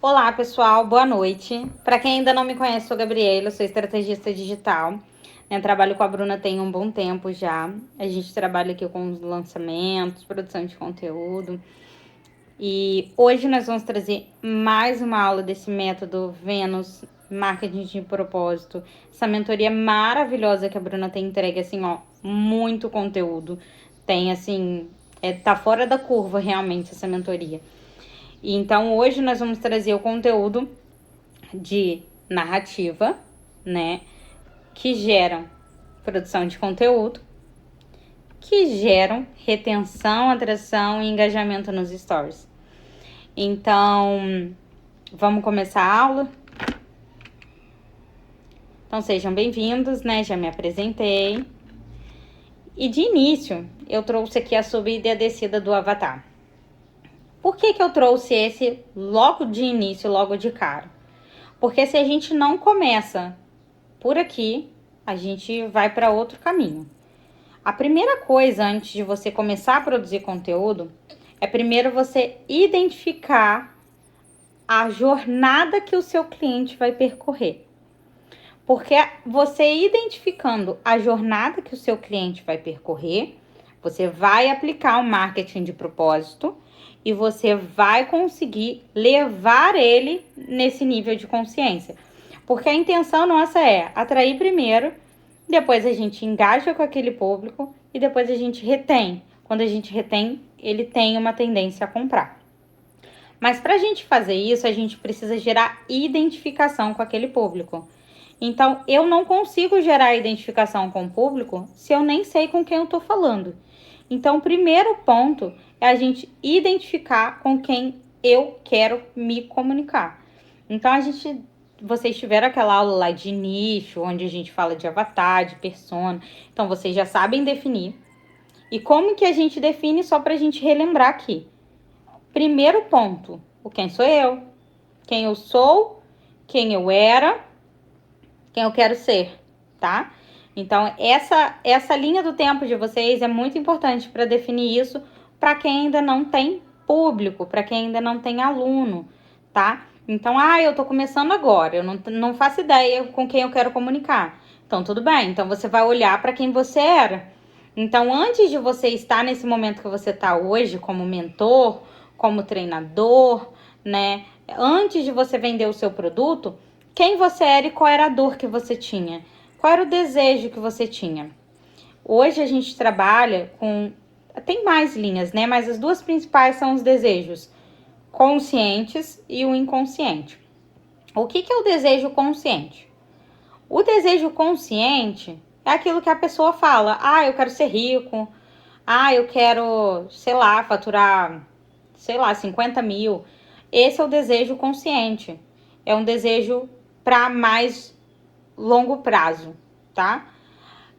Olá, pessoal, boa noite. Para quem ainda não me conhece, sou Gabriela, sou estrategista digital. Trabalho com a Bruna tem um bom tempo já. A gente trabalha aqui com os lançamentos, produção de conteúdo. E hoje nós vamos trazer mais uma aula desse método Vênus Marketing de Propósito. Essa mentoria maravilhosa que a Bruna tem entregue, assim, ó, muito conteúdo. Tem, assim, tá fora da curva realmente essa mentoria. E então hoje nós vamos trazer o conteúdo de narrativa, né, que geram produção de conteúdo, que geram retenção, atração e engajamento nos stories. Então, vamos começar a aula? Então, sejam bem-vindos, né? Já me apresentei. E de início, eu trouxe aqui a subida e a descida do avatar. Por que eu trouxe esse logo de início, logo de cara? Porque se a gente não começa por aqui, a gente vai para outro caminho. A primeira coisa antes de você começar a produzir conteúdo é primeiro você identificar a jornada que o seu cliente vai percorrer. Porque você identificando a jornada que o seu cliente vai percorrer, você vai aplicar o marketing de propósito e você vai conseguir levar ele nesse nível de consciência. Porque a intenção nossa é atrair primeiro, depois a gente engaja com aquele público e depois a gente retém. Quando a gente retém, ele tem uma tendência a comprar. Mas para a gente fazer isso, a gente precisa gerar identificação com aquele público. Então, eu não consigo gerar identificação com o público se eu nem sei com quem eu estou falando. Então, o primeiro ponto é a gente identificar com quem eu quero me comunicar. Então, vocês tiveram aquela aula lá de nicho, onde a gente fala de avatar, de persona. Então, vocês já sabem definir. E como que a gente define, só para a gente relembrar aqui. Primeiro ponto, o quem sou eu, quem eu sou, quem eu era, quem eu quero ser, tá? Então, essa linha do tempo de vocês é muito importante para definir isso para quem ainda não tem público, para quem ainda não tem aluno, tá? Então, eu tô começando agora, eu não faço ideia com quem eu quero comunicar. Então, tudo bem. Então, você vai olhar para quem você era. Então, antes de você estar nesse momento que você está hoje, como mentor, como treinador, né? Antes de você vender o seu produto, quem você era e qual era a dor que você tinha? Qual era o desejo que você tinha? Hoje a gente trabalha com... Tem mais linhas, né? Mas as duas principais são os desejos conscientes e o inconsciente. O que é o desejo consciente? O desejo consciente é aquilo que a pessoa fala. Eu quero ser rico. Eu quero, sei lá, faturar, 50 mil. Esse é o desejo consciente. É um desejo para mais longo prazo, tá?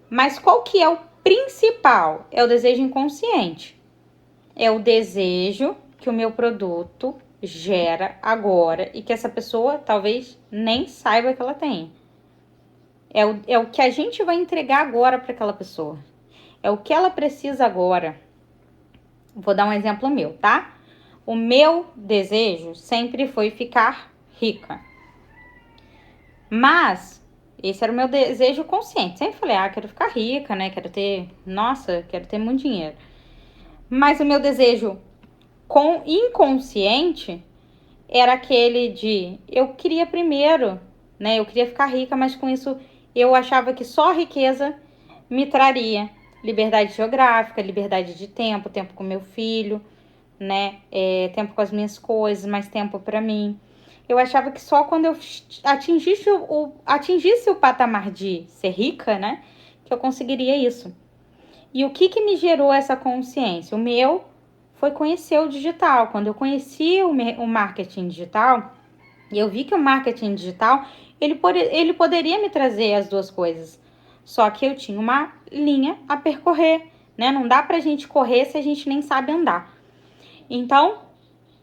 Mas qual que é o principal? É o desejo inconsciente. É o desejo que o meu produto gera agora e que essa pessoa talvez nem saiba que ela tem. É o que a gente vai entregar agora para aquela pessoa. É o que ela precisa agora. Vou dar um exemplo meu, tá? O meu desejo sempre foi ficar rica. Mas esse era o meu desejo consciente. Sempre falei, quero ficar rica, né? Quero ter muito dinheiro. Mas o meu desejo inconsciente era aquele de eu queria primeiro, né? Eu queria ficar rica, mas com isso eu achava que só a riqueza me traria liberdade geográfica, liberdade de tempo, tempo com meu filho, né? Tempo com as minhas coisas, mais tempo para mim. Eu achava que só quando eu atingisse o patamar de ser rica, né? Que eu conseguiria isso. E o que me gerou essa consciência? O meu foi conhecer o digital. Quando eu conheci o marketing digital, eu vi que o marketing digital, ele poderia me trazer as duas coisas. Só que eu tinha uma linha a percorrer, né? Não dá pra gente correr se a gente nem sabe andar. Então,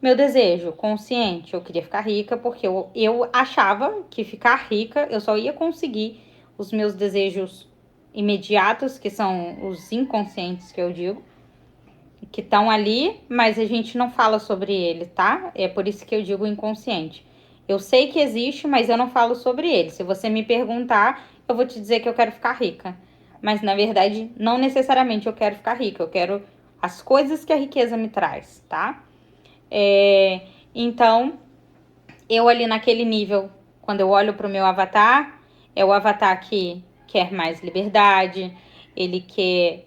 meu desejo consciente, eu queria ficar rica porque eu achava que ficar rica eu só ia conseguir os meus desejos imediatos, que são os inconscientes que eu digo, que estão ali, mas a gente não fala sobre ele, tá? É por isso que eu digo inconsciente. Eu sei que existe, mas eu não falo sobre ele. Se você me perguntar, eu vou te dizer que eu quero ficar rica. Mas na verdade, não necessariamente eu quero ficar rica, eu quero as coisas que a riqueza me traz, tá? Então, eu ali naquele nível, quando eu olho para o meu avatar, é o avatar que quer mais liberdade, ele quer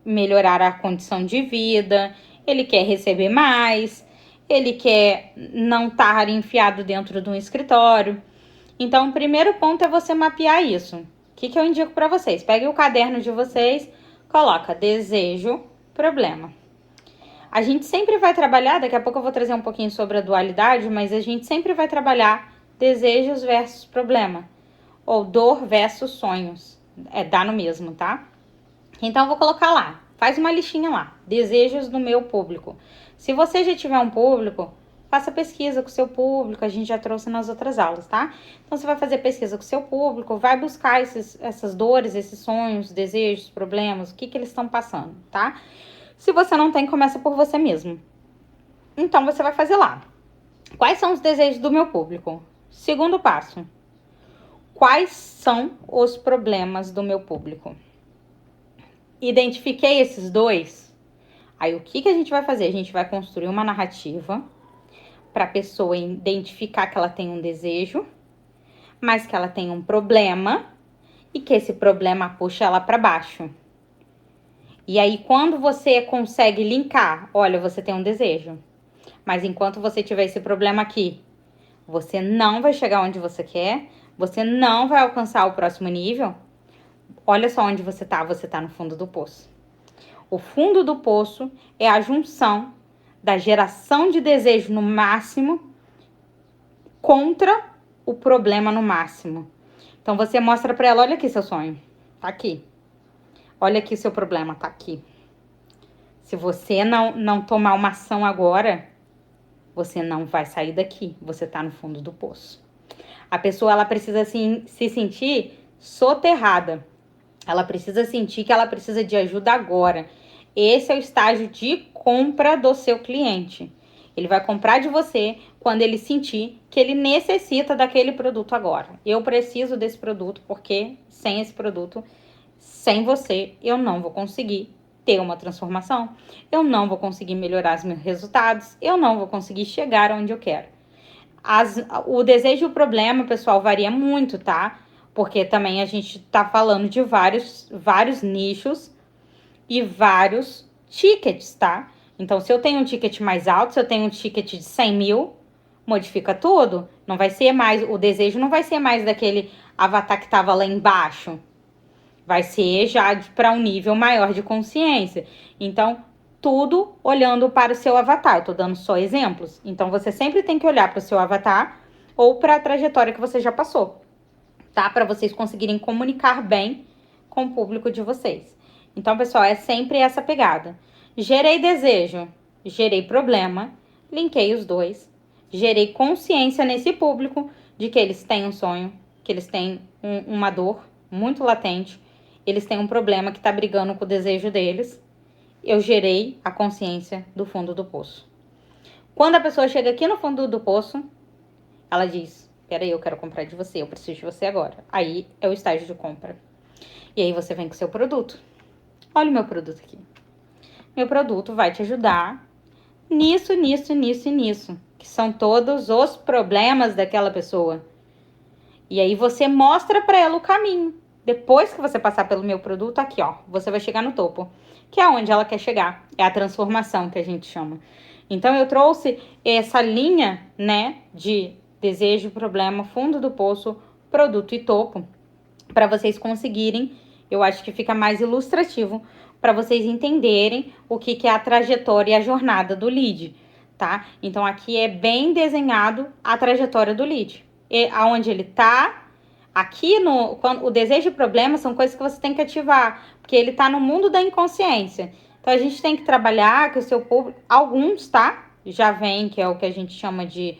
melhorar a condição de vida, ele quer receber mais, ele quer não estar enfiado dentro de um escritório. Então, o primeiro ponto é você mapear isso. O que eu indico para vocês? Pegue o caderno de vocês, coloca desejo, problema. A gente sempre vai trabalhar, daqui a pouco eu vou trazer um pouquinho sobre a dualidade, mas a gente sempre vai trabalhar desejos versus problema. Ou dor versus sonhos. Dá no mesmo, tá? Então, eu vou colocar lá. Faz uma listinha lá. Desejos do meu público. Se você já tiver um público, faça pesquisa com o seu público. A gente já trouxe nas outras aulas, tá? Então, você vai fazer pesquisa com o seu público, vai buscar essas dores, esses sonhos, desejos, problemas, o que eles estão passando, tá? Se você não tem, começa por você mesmo. Então, você vai fazer lá. Quais são os desejos do meu público? Segundo passo. Quais são os problemas do meu público? Identifiquei esses dois. Aí, o que a gente vai fazer? A gente vai construir uma narrativa para a pessoa identificar que ela tem um desejo, mas que ela tem um problema e que esse problema puxa ela para baixo. E aí, quando você consegue linkar, olha, você tem um desejo, mas enquanto você tiver esse problema aqui, você não vai chegar onde você quer, você não vai alcançar o próximo nível. Olha só onde você tá no fundo do poço. O fundo do poço é a junção da geração de desejo no máximo contra o problema no máximo. Então, você mostra pra ela, olha aqui seu sonho, tá aqui. Olha aqui o seu problema, tá aqui. Se você não tomar uma ação agora, você não vai sair daqui. Você tá no fundo do poço. A pessoa, ela precisa se sentir soterrada. Ela precisa sentir que ela precisa de ajuda agora. Esse é o estágio de compra do seu cliente. Ele vai comprar de você quando ele sentir que ele necessita daquele produto agora. Eu preciso desse produto porque sem esse produto, sem você, eu não vou conseguir ter uma transformação. Eu não vou conseguir melhorar os meus resultados. Eu não vou conseguir chegar onde eu quero. O desejo e o problema, pessoal, varia muito, tá? Porque também a gente tá falando de vários nichos e vários tickets, tá? Então, se eu tenho um ticket mais alto, se eu tenho um ticket de 100 mil, modifica tudo. Não vai ser mais, o desejo não vai ser mais daquele avatar que tava lá embaixo. Vai ser já para um nível maior de consciência. Então, tudo olhando para o seu avatar. Eu tô dando só exemplos. Então, você sempre tem que olhar para o seu avatar ou para a trajetória que você já passou, tá? Para vocês conseguirem comunicar bem com o público de vocês. Então, pessoal, é sempre essa pegada. Gerei desejo, gerei problema, linkei os dois, gerei consciência nesse público de que eles têm um sonho, que eles têm uma dor muito latente, eles têm um problema que tá brigando com o desejo deles. Eu gerei a consciência do fundo do poço. Quando a pessoa chega aqui no fundo do poço, ela diz: peraí, eu quero comprar de você, eu preciso de você agora. Aí é o estágio de compra. E aí você vem com o seu produto. Olha o meu produto aqui. Meu produto vai te ajudar nisso, nisso, nisso e nisso. Que são todos os problemas daquela pessoa. E aí você mostra pra ela o caminho. Depois que você passar pelo meu produto, aqui ó, você vai chegar no topo. Que é onde ela quer chegar. É a transformação que a gente chama. Então eu trouxe essa linha, né, de desejo, problema, fundo do poço, produto e topo. Para vocês conseguirem, eu acho que fica mais ilustrativo para vocês entenderem o que é a trajetória e a jornada do lead, tá? Então, aqui é bem desenhado a trajetória do lead. E aonde ele tá, aqui o desejo e o problema são coisas que você tem que ativar, porque ele tá no mundo da inconsciência. Então, a gente tem que trabalhar que o seu público, alguns, tá? Já vem, que é o que a gente chama de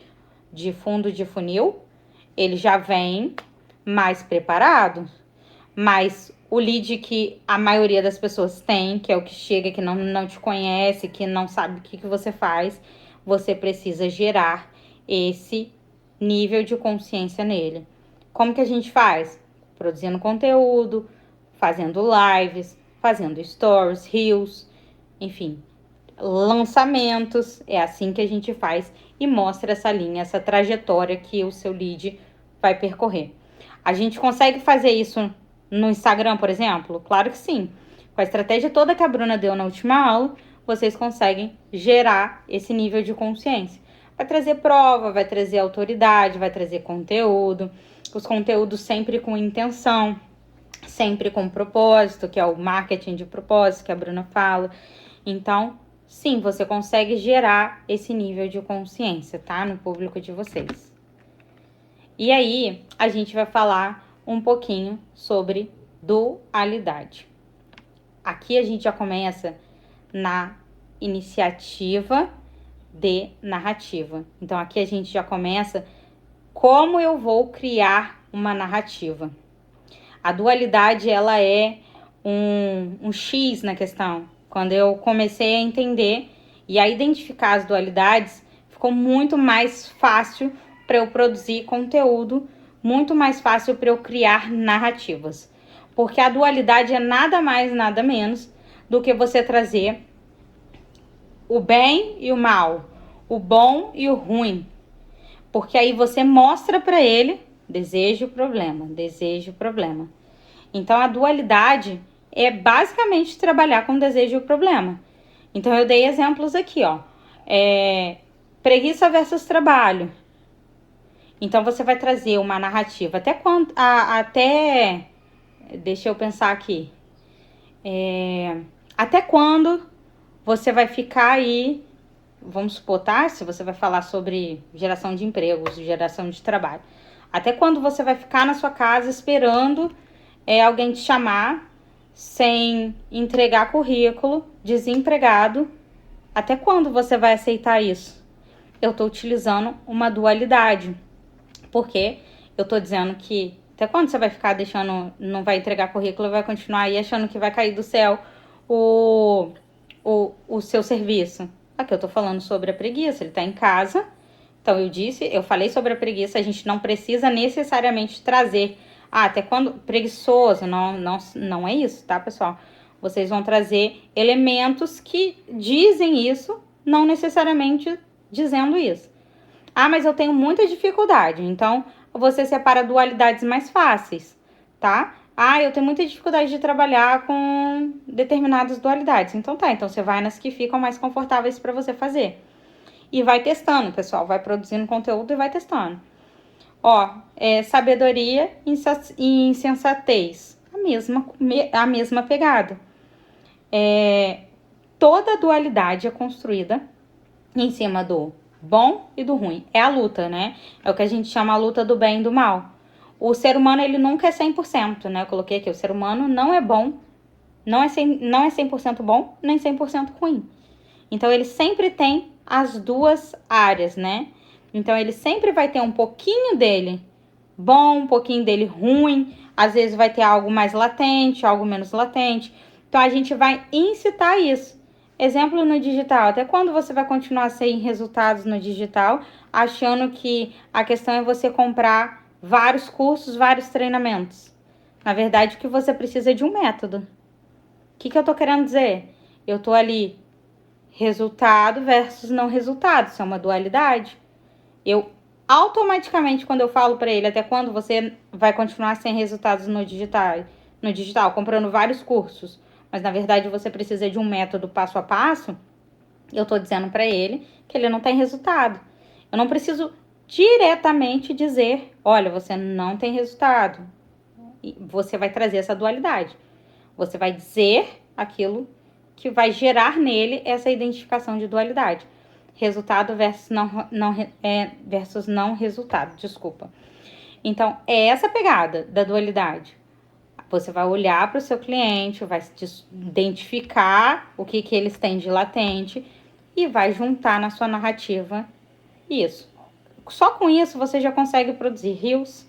fundo de funil, ele já vem mais preparado. Mas o lead que a maioria das pessoas tem, que é o que chega, que não te conhece, que não sabe o que você faz, você precisa gerar esse nível de consciência nele. Como que a gente faz? Produzindo conteúdo, fazendo lives, fazendo stories, reels, enfim, lançamentos. É assim que a gente faz e mostra essa linha, essa trajetória que o seu lead vai percorrer. A gente consegue fazer isso no Instagram, por exemplo? Claro que sim. Com a estratégia toda que a Bruna deu na última aula, vocês conseguem gerar esse nível de consciência. Vai trazer prova, vai trazer autoridade, vai trazer conteúdo. Os conteúdos sempre com intenção, sempre com propósito, que é o marketing de propósito que a Bruna fala. Então, sim, você consegue gerar esse nível de consciência, tá? No público de vocês. E aí, a gente vai falar um pouquinho sobre dualidade. Aqui a gente já começa na iniciativa de narrativa. Então, aqui a gente já começa como eu vou criar uma narrativa. A dualidade, ela é um X na questão. Quando eu comecei a entender e a identificar as dualidades, ficou muito mais fácil para eu produzir conteúdo, muito mais fácil para eu criar narrativas. Porque a dualidade é nada mais, nada menos do que você trazer o bem e o mal, o bom e o ruim. Porque aí você mostra para ele desejo, problema, desejo, problema. Então a dualidade é basicamente trabalhar com desejo e problema. Então eu dei exemplos aqui, ó. Preguiça versus trabalho. Então você vai trazer uma narrativa até quando, deixa eu pensar aqui. Até quando você vai ficar aí, vamos supor, tá? Se você vai falar sobre geração de empregos, geração de trabalho. Até quando você vai ficar na sua casa esperando alguém te chamar sem entregar currículo, desempregado? Até quando você vai aceitar isso? Eu tô utilizando uma dualidade. Porque eu tô dizendo que até quando você vai ficar deixando, não vai entregar currículo, vai continuar aí achando que vai cair do céu o seu serviço? Aqui eu tô falando sobre a preguiça, ele tá em casa. Então eu falei sobre a preguiça, a gente não precisa necessariamente trazer, até quando preguiçoso, não é isso, tá, pessoal? Vocês vão trazer elementos que dizem isso, não necessariamente dizendo isso. Mas eu tenho muita dificuldade. Então, você separa dualidades mais fáceis, tá? Eu tenho muita dificuldade de trabalhar com determinadas dualidades. Então tá, então você vai nas que ficam mais confortáveis para você fazer. E vai testando, pessoal. Vai produzindo conteúdo e vai testando. Sabedoria e insensatez. A mesma pegada. Toda dualidade é construída em cima do bom e do ruim. É a luta, né? É o que a gente chama a luta do bem e do mal. O ser humano, ele nunca é 100%, né? Eu coloquei aqui, o ser humano não é bom, não é 100% bom, nem 100% ruim. Então, ele sempre tem as duas áreas, né? Então, ele sempre vai ter um pouquinho dele bom, um pouquinho dele ruim. Às vezes vai ter algo mais latente, algo menos latente. Então, a gente vai incitar isso. Exemplo no digital. Até quando você vai continuar sem resultados no digital, achando que a questão é você comprar vários cursos, vários treinamentos? Na verdade, o que você precisa é de um método. O que eu tô querendo dizer? Eu tô ali, resultado versus não resultado. Isso é uma dualidade. Eu automaticamente, quando eu falo para ele, até quando você vai continuar sem resultados no digital, comprando vários cursos, mas na verdade você precisa de um método passo a passo, eu tô dizendo para ele que ele não tem resultado. Eu não preciso diretamente dizer, olha, você não tem resultado. E você vai trazer essa dualidade. Você vai dizer aquilo que vai gerar nele essa identificação de dualidade. Resultado versus não resultado, desculpa. Então, é essa pegada da dualidade. Você vai olhar para o seu cliente, vai identificar o que eles têm de latente e vai juntar na sua narrativa isso. Só com isso você já consegue produzir reels,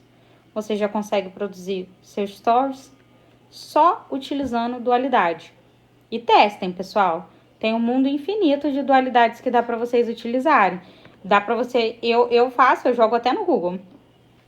você já consegue produzir seus stories, só utilizando dualidade. E testem, pessoal. Tem um mundo infinito de dualidades que dá para vocês utilizarem. Dá para você... Eu faço, eu jogo até no Google.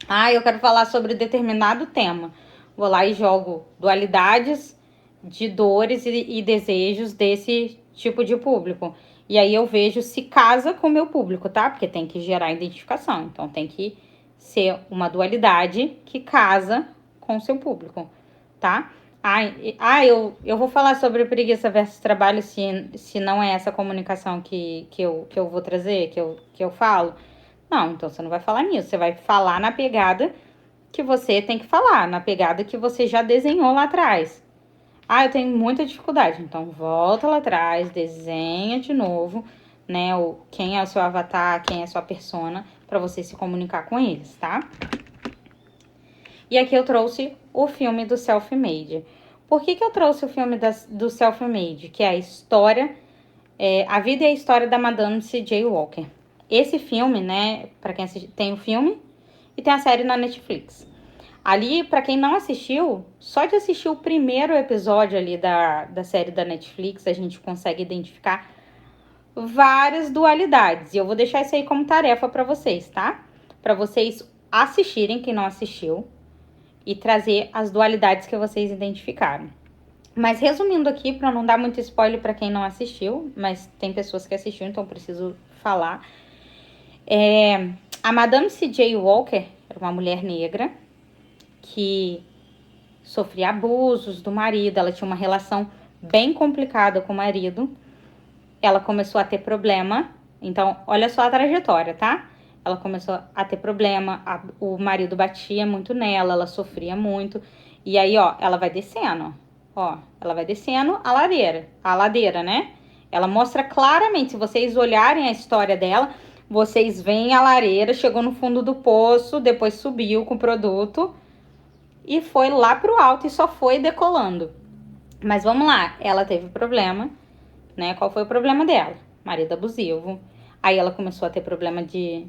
Ah, eu quero falar sobre determinado tema. Vou lá e jogo dualidades de dores e desejos desse tipo de público. E aí eu vejo se casa com o meu público, tá? Porque tem que gerar identificação. Então tem que ser uma dualidade que casa com o seu público, tá? Eu vou falar sobre preguiça versus trabalho se não é essa comunicação que eu vou trazer, que eu falo. Não, então você não vai falar nisso. Você vai falar na pegada que você tem que falar, na pegada que você já desenhou lá atrás. Ah, eu tenho muita dificuldade. Então, volta lá atrás, desenha de novo, né? Quem é o seu avatar, quem é a sua persona, para você se comunicar com eles, tá? E aqui eu trouxe o filme do Self-Made. Por que eu trouxe o filme do Self-Made? Que é a história, a vida e a história da Madame C.J. Walker. Esse filme, né, para quem assiste, tem o filme e tem a série na Netflix. Ali, para quem não assistiu, só de assistir o primeiro episódio ali da série da Netflix, a gente consegue identificar várias dualidades. E eu vou deixar isso aí como tarefa para vocês, tá? Para vocês assistirem, quem não assistiu, e trazer as dualidades que vocês identificaram. Mas resumindo aqui, para não dar muito spoiler para quem não assistiu, mas tem pessoas que assistiram, então preciso falar. A Madame C.J. Walker era uma mulher negra que sofria abusos do marido, ela tinha uma relação bem complicada com o marido. Ela começou a ter problema, então olha só a trajetória, tá? Ela começou a ter problema, o marido batia muito nela, ela sofria muito. E aí, ó, ela vai descendo, ó, ela vai descendo a ladeira, né? Ela mostra claramente, se vocês olharem a história dela, vocês veem a lareira, chegou no fundo do poço, depois subiu com o produto e foi lá pro alto e só foi decolando. Mas vamos lá, ela teve problema, né? Qual foi o problema dela? Marido abusivo. Aí ela começou a ter problema de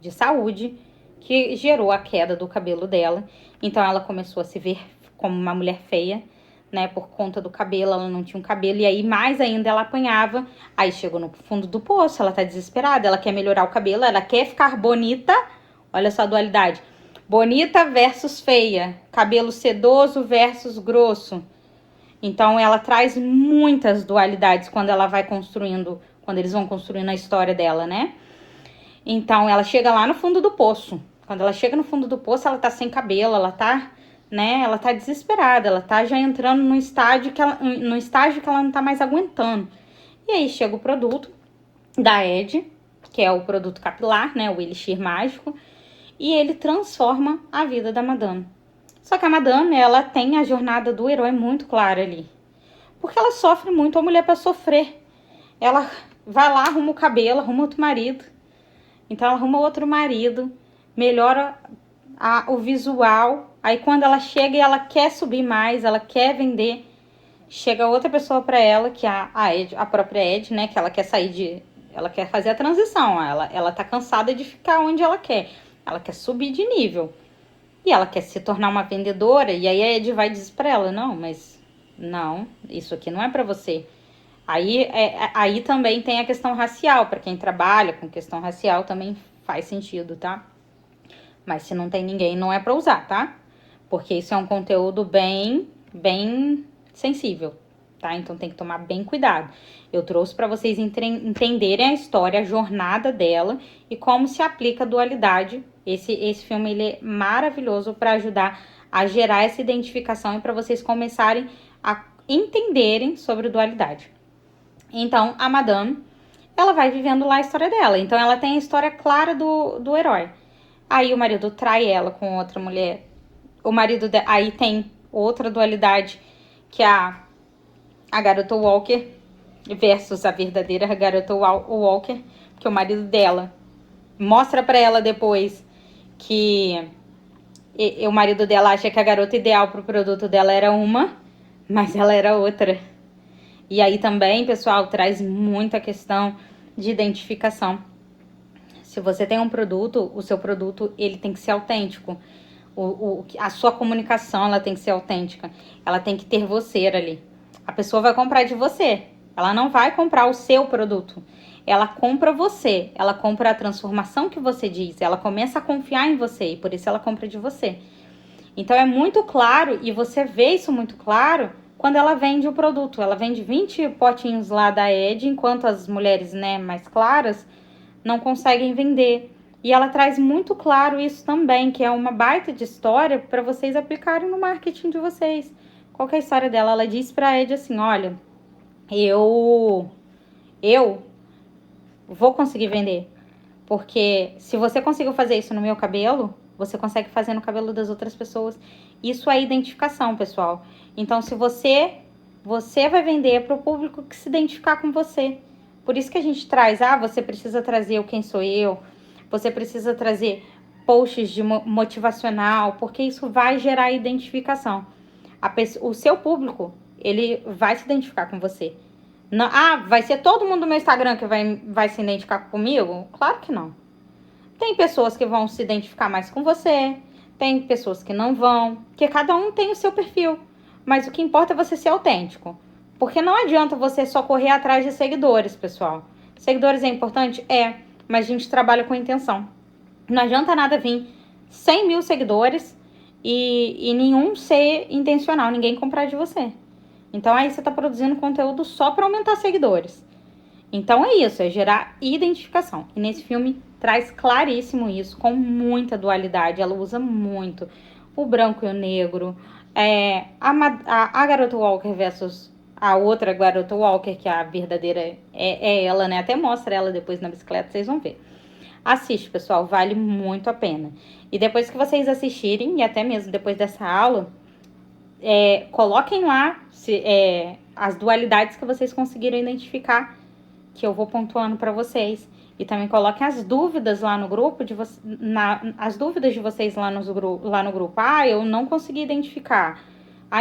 saúde, que gerou a queda do cabelo dela. Então ela começou a se ver como uma mulher feia, né? Por conta do cabelo, ela não tinha um cabelo. E aí mais ainda ela apanhava. Aí chegou no fundo do poço, ela tá desesperada, ela quer melhorar o cabelo, ela quer ficar bonita. Olha só a dualidade. Bonita versus feia, cabelo sedoso versus grosso. Então ela traz muitas dualidades quando ela vai construindo, quando eles vão construindo a história dela, né? Então ela chega lá no fundo do poço. Quando ela chega no fundo do poço, ela tá sem cabelo, ela tá, né? Ela tá desesperada, ela tá já entrando no estágio que ela não tá mais aguentando. E aí chega o produto da Ed, que é o produto capilar, né? O Elixir mágico. E ele transforma a vida da Madame. Só que a Madame, ela tem a jornada do herói muito clara ali. Porque ela sofre muito, a mulher para sofrer. Ela vai lá, arruma o cabelo, arruma outro marido. Então ela arruma outro marido, melhora o visual. Aí quando ela chega e ela quer subir mais, ela quer vender, chega outra pessoa para ela, que é a própria Ed, né? Que ela quer ela quer fazer a transição. Ela tá cansada de ficar onde ela quer. Ela quer subir de nível. E ela quer se tornar uma vendedora. E aí a Ed vai dizer pra ela, não, isso aqui não é pra você. Aí também tem a questão racial. Pra quem trabalha com questão racial também faz sentido, tá? Mas se não tem ninguém, não é pra usar, tá? Porque isso é um conteúdo bem sensível, tá? Então tem que tomar bem cuidado. Eu trouxe para vocês entenderem a história, a jornada dela e como se aplica a dualidade. Esse filme ele é maravilhoso para ajudar a gerar essa identificação e para vocês começarem a entenderem sobre dualidade. Então, a Madame, ela vai vivendo lá a história dela. Então, ela tem a história clara do herói. Aí o marido trai ela com outra mulher. Aí tem outra dualidade, que é a garota Walker versus a verdadeira garota Walker, que o marido dela mostra pra ela depois que o marido dela acha que a garota ideal pro produto dela era uma, mas ela era outra. E aí também, pessoal, traz muita questão de identificação. Se você tem um produto, o seu produto ele tem que ser autêntico. A sua comunicação, ela tem que ser autêntica. Ela tem que ter você ali. A pessoa vai comprar de você. Ela não vai comprar o seu produto. Ela compra você. Ela compra a transformação que você diz. Ela começa a confiar em você e por isso ela compra de você. Então é muito claro, e você vê isso muito claro quando ela vende o produto. Ela vende 20 potinhos lá da Ed, enquanto as mulheres, né, mais claras não conseguem vender. E ela traz muito claro isso também, que é uma baita de história para vocês aplicarem no marketing de vocês. Qual que é a história dela? Ela diz para a Ed assim, olha, eu vou conseguir vender. Porque se você conseguiu fazer isso no meu cabelo, você consegue fazer no cabelo das outras pessoas. Isso é identificação, pessoal. Então, se você vai vender para o público que se identificar com você. Por isso que a gente traz, você precisa trazer o quem sou eu, você precisa trazer posts de motivacional, porque isso vai gerar identificação. O seu público, ele vai se identificar com você. Não, vai ser todo mundo do meu Instagram que vai se identificar comigo? Claro que não. Tem pessoas que vão se identificar mais com você, tem pessoas que não vão, porque cada um tem o seu perfil. Mas o que importa é você ser autêntico. Porque não adianta você só correr atrás de seguidores, pessoal. Seguidores é importante? É, mas a gente trabalha com intenção. Não adianta nada vir 100 mil seguidores e nenhum ser intencional, ninguém comprar de você. Então aí você está produzindo conteúdo só para aumentar seguidores. Então é isso, é gerar identificação. E nesse filme traz claríssimo isso, com muita dualidade. Ela usa muito o branco e o negro, a garota Walker versus a outra garota Walker, que a verdadeira é ela, né? Até mostra ela depois na bicicleta, vocês vão ver. Assiste, pessoal, vale muito a pena. E depois que vocês assistirem, e até mesmo depois dessa aula, coloquem lá as dualidades que vocês conseguiram identificar, que eu vou pontuando para vocês. E também coloquem as dúvidas lá no grupo, as dúvidas de vocês lá no grupo. Eu não consegui identificar.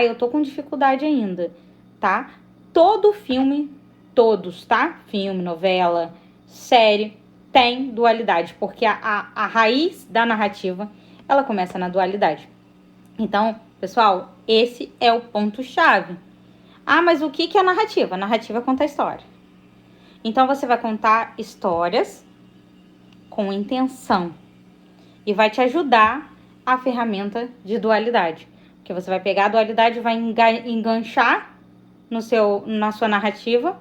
Eu tô com dificuldade ainda, tá? Todo filme, todos, tá? Filme, novela, série, tem dualidade, porque a raiz da narrativa, ela começa na dualidade. Então, pessoal, esse é o ponto-chave. Mas o que é narrativa? A narrativa conta a história. Então, você vai contar histórias com intenção. E vai te ajudar a ferramenta de dualidade. Porque você vai pegar a dualidade e vai enganchar na sua narrativa,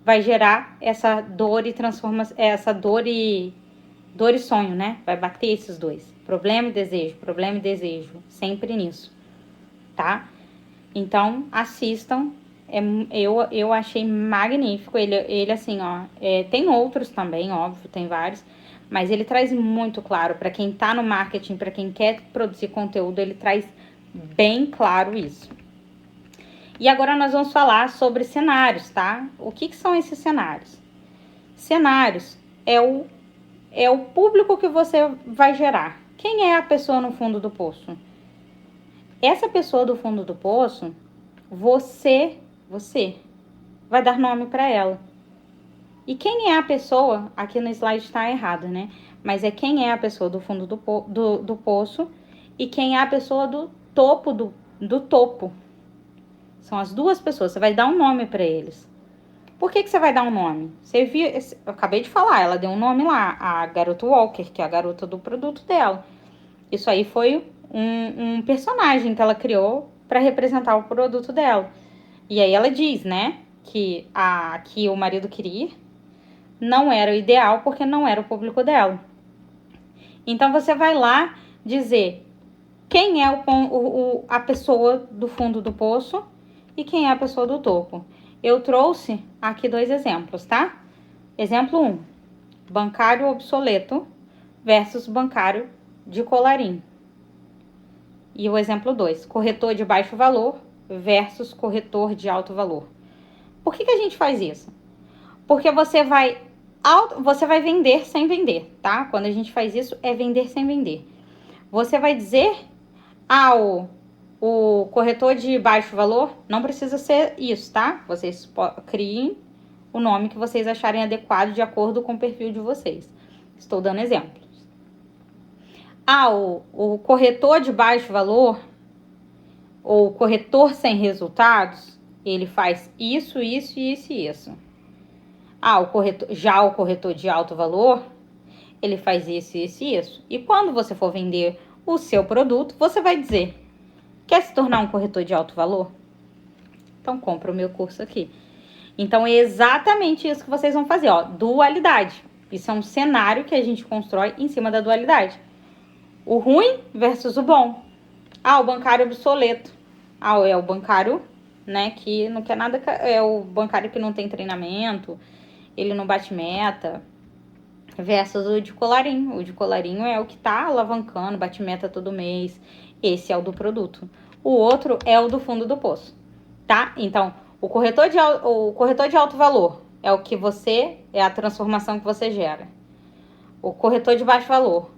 vai gerar essa dor e transformação, dor e sonho, né? Vai bater esses dois. Problema e desejo. Sempre nisso, tá? Então, assistam. Eu achei magnífico. Ele assim, tem outros também, óbvio, tem vários. Mas ele traz muito claro, para quem tá no marketing, para quem quer produzir conteúdo, ele traz bem claro isso. E agora nós vamos falar sobre cenários, tá? O que são esses cenários? Cenários é o público que você vai gerar. Quem é a pessoa no fundo do poço? Essa pessoa do fundo do poço, você vai dar nome para ela. E quem é a pessoa, aqui no slide está errado, né? Mas é quem é a pessoa do fundo do poço e quem é a pessoa do topo do topo. São as duas pessoas, você vai dar um nome para eles. Por que você vai dar um nome? Você viu, eu acabei de falar, ela deu um nome lá, a garota Walker, que é a garota do produto dela. Isso aí foi um personagem que ela criou para representar o produto dela. E aí ela diz, né, que o marido queria não era o ideal porque não era o público dela. Então você vai lá dizer quem é a pessoa do fundo do poço e quem é a pessoa do topo. Eu trouxe aqui 2 exemplos, tá? Exemplo 1, bancário obsoleto versus bancário de colarinho. E o exemplo 2, corretor de baixo valor versus corretor de alto valor. Por que a gente faz isso? Porque você vai vender sem vender, tá? Quando a gente faz isso, é vender sem vender. Você vai dizer o corretor de baixo valor, não precisa ser isso, tá? Vocês criem o nome que vocês acharem adequado de acordo com o perfil de vocês. Estou dando exemplos. Ah, o corretor de baixo valor ou o corretor sem resultados, ele faz isso, isso, isso e isso. Ah, o corretor de alto valor, ele faz isso, isso e isso. E quando você for vender o seu produto, você vai dizer: quer se tornar um corretor de alto valor? Então compra o meu curso aqui. Então é exatamente isso que vocês vão fazer, ó, dualidade. Isso é um cenário que a gente constrói em cima da dualidade. O ruim versus o bom. Ah, o bancário obsoleto. Ah, é o bancário, né, que não quer nada, é o bancário que não tem treinamento, ele não bate meta, versus o de colarinho. O de colarinho é o que tá alavancando, bate meta todo mês. Esse é o do produto. O outro é o do fundo do poço, tá? Então, o corretor de alto valor é o que é a transformação que você gera. O corretor de baixo valor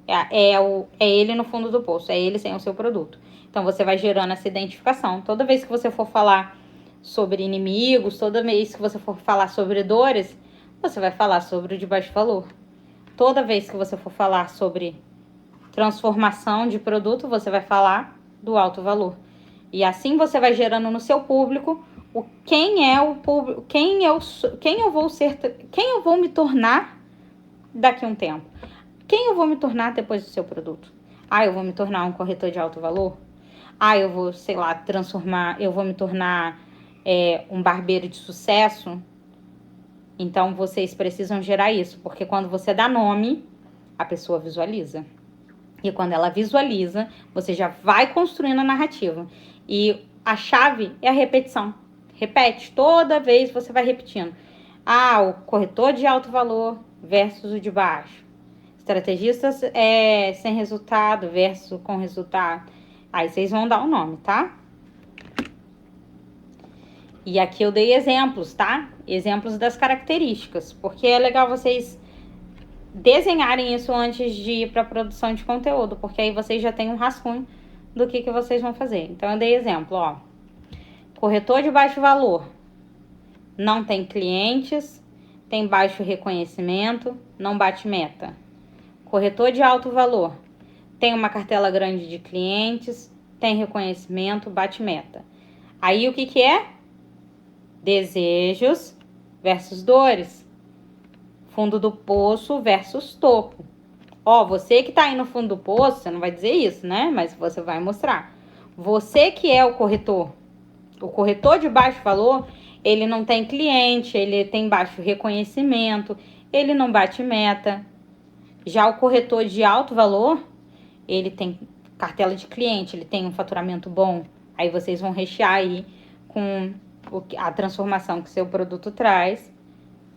é ele no fundo do poço, é ele sem o seu produto. Então, você vai gerando essa identificação. Toda vez que você for falar sobre inimigos, toda vez que você for falar sobre dores, você vai falar sobre o de baixo valor. Toda vez que você for falar sobre transformação de produto, você vai falar do alto valor. E assim você vai gerando no seu público quem é o público, quem eu vou ser, quem eu vou me tornar daqui a um tempo. Quem eu vou me tornar depois do seu produto? Ah, eu vou me tornar um corretor de alto valor? Ah, eu vou, sei lá, eu vou me tornar um barbeiro de sucesso? Então, vocês precisam gerar isso, porque quando você dá nome, a pessoa visualiza. E quando ela visualiza, você já vai construindo a narrativa. E a chave é a repetição. Repete, toda vez você vai repetindo. Ah, o corretor de alto valor versus o de baixo. Estrategistas sem resultado versus com resultado. Aí vocês vão dar o nome, tá? E aqui eu dei exemplos, tá? Exemplos das características, porque é legal vocês desenharem isso antes de ir para a produção de conteúdo, porque aí vocês já têm um rascunho do que vocês vão fazer. Então eu dei exemplo, ó. Corretor de baixo valor, não tem clientes, tem baixo reconhecimento, não bate meta. Corretor de alto valor, tem uma cartela grande de clientes, tem reconhecimento, bate meta. Aí o que é? Desejos versus dores. Fundo do poço versus topo. Ó, você que tá aí no fundo do poço, você não vai dizer isso, né? Mas você vai mostrar. Você que é o corretor de baixo valor, ele não tem cliente, ele tem baixo reconhecimento, ele não bate meta. Já o corretor de alto valor, ele tem cartela de cliente, ele tem um faturamento bom. Aí vocês vão rechear aí com a transformação que seu produto traz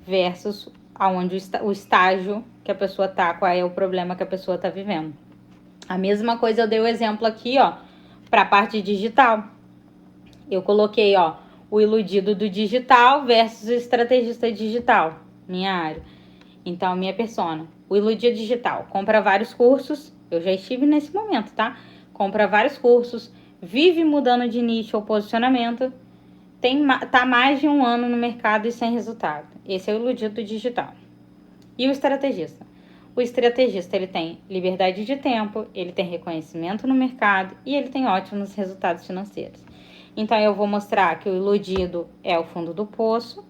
versus aonde o estágio que a pessoa tá, qual é o problema que a pessoa tá vivendo. A mesma coisa eu dei o exemplo aqui, ó, para a parte digital. Eu coloquei, ó, o iludido do digital versus o estrategista digital, minha área. Então, minha persona. O iludido digital compra vários cursos, eu já estive nesse momento, tá? Compra vários cursos, vive mudando de nicho ou posicionamento, tá mais de um ano no mercado e sem resultado. Esse é o iludido digital. E o estrategista? O estrategista, ele tem liberdade de tempo, ele tem reconhecimento no mercado e ele tem ótimos resultados financeiros. Então, eu vou mostrar que o iludido é o fundo do poço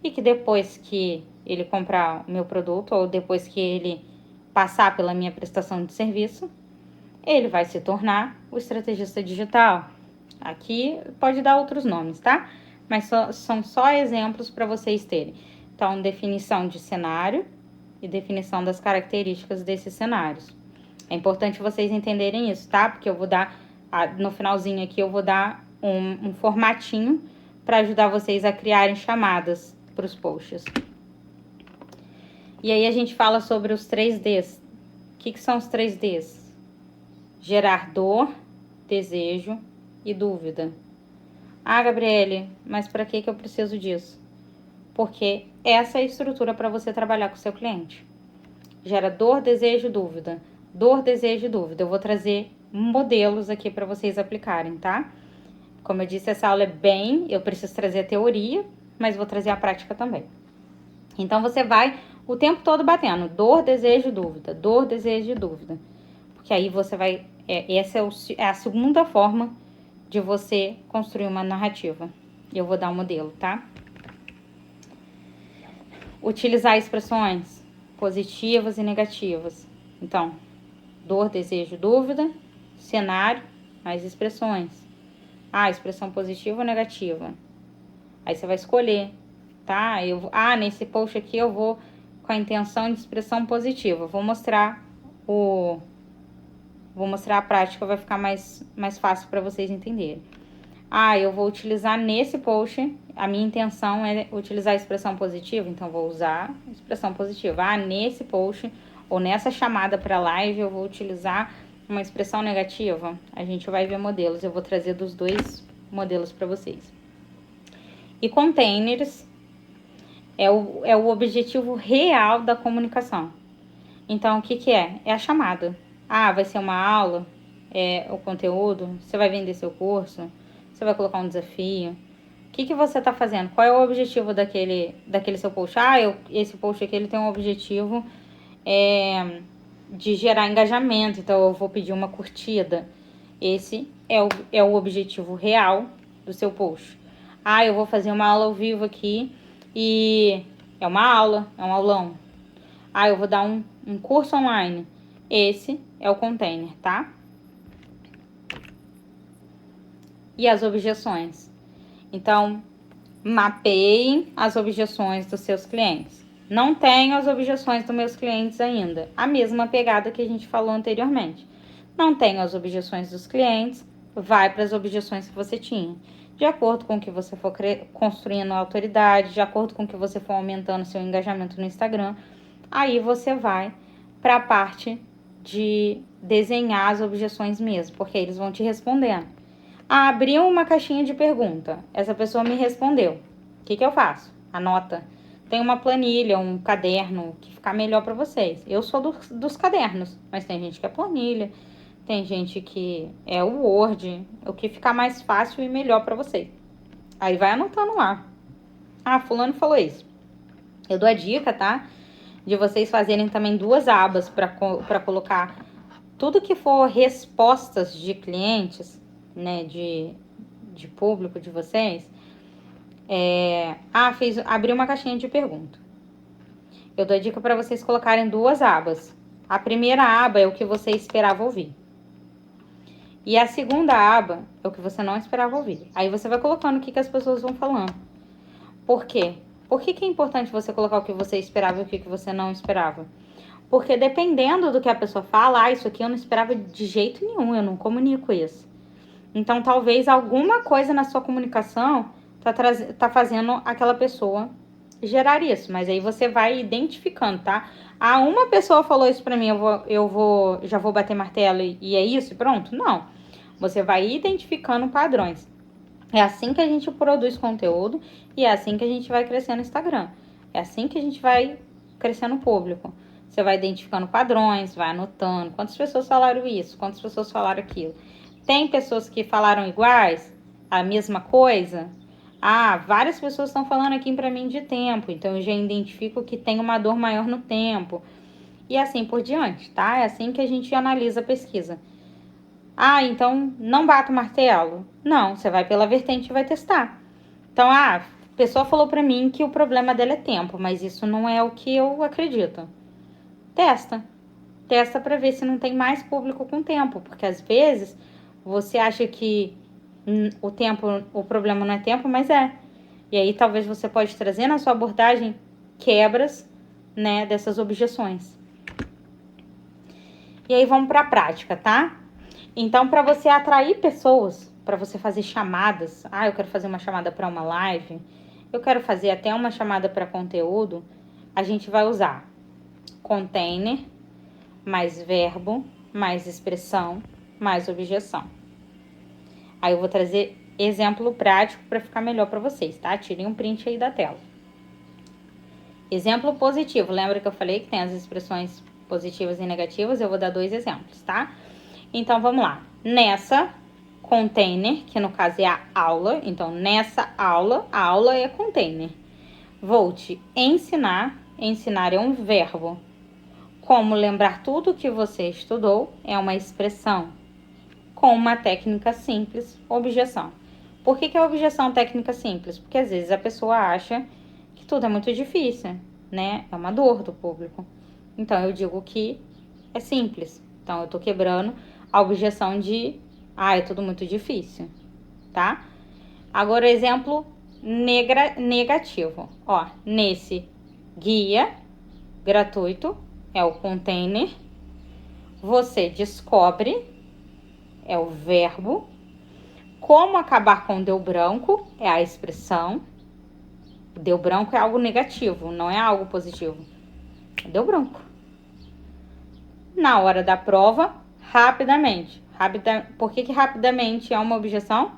e que depois que ele comprar o meu produto ou depois que ele passar pela minha prestação de serviço, ele vai se tornar o estrategista digital. Aqui pode dar outros nomes, tá? Mas são só exemplos para vocês terem. Então, definição de cenário e definição das características desses cenários. É importante vocês entenderem isso, tá? Porque eu vou dar, no finalzinho aqui, eu vou dar um formatinho para ajudar vocês a criarem chamadas para os posts. E aí a gente fala sobre os 3Ds. O que são os 3Ds? Gerar dor, desejo e dúvida. Ah, Gabriele, mas para que eu preciso disso? Porque essa é a estrutura para você trabalhar com o seu cliente. Gera dor, desejo, dúvida. Dor, desejo e dúvida. Eu vou trazer modelos aqui para vocês aplicarem, tá? Como eu disse, essa aula eu preciso trazer a teoria, mas vou trazer a prática também. Então, você vai o tempo todo batendo dor, desejo, dúvida. Dor, desejo e dúvida. Porque aí você vai... essa é a segunda forma de você construir uma narrativa. Eu vou dar um modelo, tá? Utilizar expressões positivas e negativas. Então, dor, desejo, dúvida, cenário, mais expressões. Expressão positiva ou negativa? Aí você vai escolher, tá? Nesse post aqui eu vou com a intenção de expressão positiva. Vou mostrar a prática, vai ficar mais fácil para vocês entenderem. Eu vou utilizar nesse post, a minha intenção é utilizar a expressão positiva, então vou usar a expressão positiva. Nesse post ou nessa chamada para live eu vou utilizar uma expressão negativa. A gente vai ver modelos, eu vou trazer dos dois modelos para vocês. E containers é o objetivo real da comunicação. Então, o que é? É a chamada. Vai ser uma aula, o conteúdo, você vai vender seu curso, você vai colocar um desafio. O que você está fazendo? Qual é o objetivo daquele seu post? Esse post aqui ele tem um objetivo de gerar engajamento, então eu vou pedir uma curtida. Esse é o objetivo real do seu post. Eu vou fazer uma aula ao vivo aqui e é uma aula, é um aulão. Eu vou dar um curso online. Esse é o container, tá? E as objeções. Então, mapeiem as objeções dos seus clientes. Não tenho as objeções dos meus clientes ainda. A mesma pegada que a gente falou anteriormente. Não tenho as objeções dos clientes, vai para as objeções que você tinha. De acordo com o que você for construindo a autoridade, de acordo com o que você for aumentando seu engajamento no Instagram, aí você vai para a parte de desenhar as objeções mesmo, porque eles vão te respondendo. Abriu uma caixinha de pergunta, essa pessoa me respondeu. O que eu faço? Anota. Tem uma planilha, um caderno que ficar melhor para vocês. Eu sou dos cadernos, mas tem gente que é planilha, tem gente que é o Word, o que ficar mais fácil e melhor para vocês. Aí vai anotando lá. Fulano falou isso. Eu dou a dica, tá? De vocês fazerem também 2 abas para colocar tudo que for respostas de clientes, né, de público de vocês. Abriu uma caixinha de pergunta. Eu dou a dica para vocês colocarem 2 abas. A primeira aba é o que você esperava ouvir. E a segunda aba é o que você não esperava ouvir. Aí você vai colocando o que as pessoas vão falando. Por quê? Por que é importante você colocar o que você esperava e o que você não esperava? Porque dependendo do que a pessoa fala, isso aqui eu não esperava de jeito nenhum, eu não comunico isso. Então, talvez alguma coisa na sua comunicação tá fazendo aquela pessoa gerar isso. Mas aí você vai identificando, tá? Uma pessoa falou isso pra mim, já vou bater martelo e é isso e pronto? Não. Você vai identificando padrões. É assim que a gente produz conteúdo e é assim que a gente vai crescer no Instagram. É assim que a gente vai crescer no público. Você vai identificando padrões, vai anotando quantas pessoas falaram isso, quantas pessoas falaram aquilo. Tem pessoas que falaram iguais, a mesma coisa. Várias pessoas estão falando aqui pra mim de tempo, então eu já identifico que tem uma dor maior no tempo. E assim por diante, tá? É assim que a gente analisa a pesquisa. Então não bata o martelo. Não, você vai pela vertente e vai testar. Então, a pessoa falou pra mim que o problema dela é tempo, mas isso não é o que eu acredito. Testa pra ver se não tem mais público com tempo, porque às vezes você acha que o problema não é tempo, mas é. E aí talvez você pode trazer na sua abordagem quebras, né, dessas objeções. E aí vamos pra prática, tá? Então, para você atrair pessoas, para você fazer chamadas, eu quero fazer uma chamada para uma live, eu quero fazer até uma chamada para conteúdo, a gente vai usar container, mais verbo, mais expressão, mais objeção. Aí eu vou trazer exemplo prático para ficar melhor para vocês, tá? Tirem um print aí da tela. Exemplo positivo, lembra que eu falei que tem as expressões positivas e negativas? Eu vou dar 2 exemplos, tá? Então, vamos lá. Nessa container, que no caso é a aula. Então, nessa aula, a aula é container. Vou te ensinar. Ensinar é um verbo. Como lembrar tudo o que você estudou é uma expressão com uma técnica simples, objeção. Por que é objeção técnica simples? Porque às vezes a pessoa acha que tudo é muito difícil, né? É uma dor do público. Então eu digo que é simples. Então eu tô quebrando a objeção de, é tudo muito difícil, tá? Agora o exemplo negativo. Ó, nesse guia gratuito é o container, você descobre, é o verbo, como acabar com deu branco é a expressão. Deu branco é algo negativo, não é algo positivo. Deu branco. Na hora da prova, rapidamente. Por que rapidamente é uma objeção?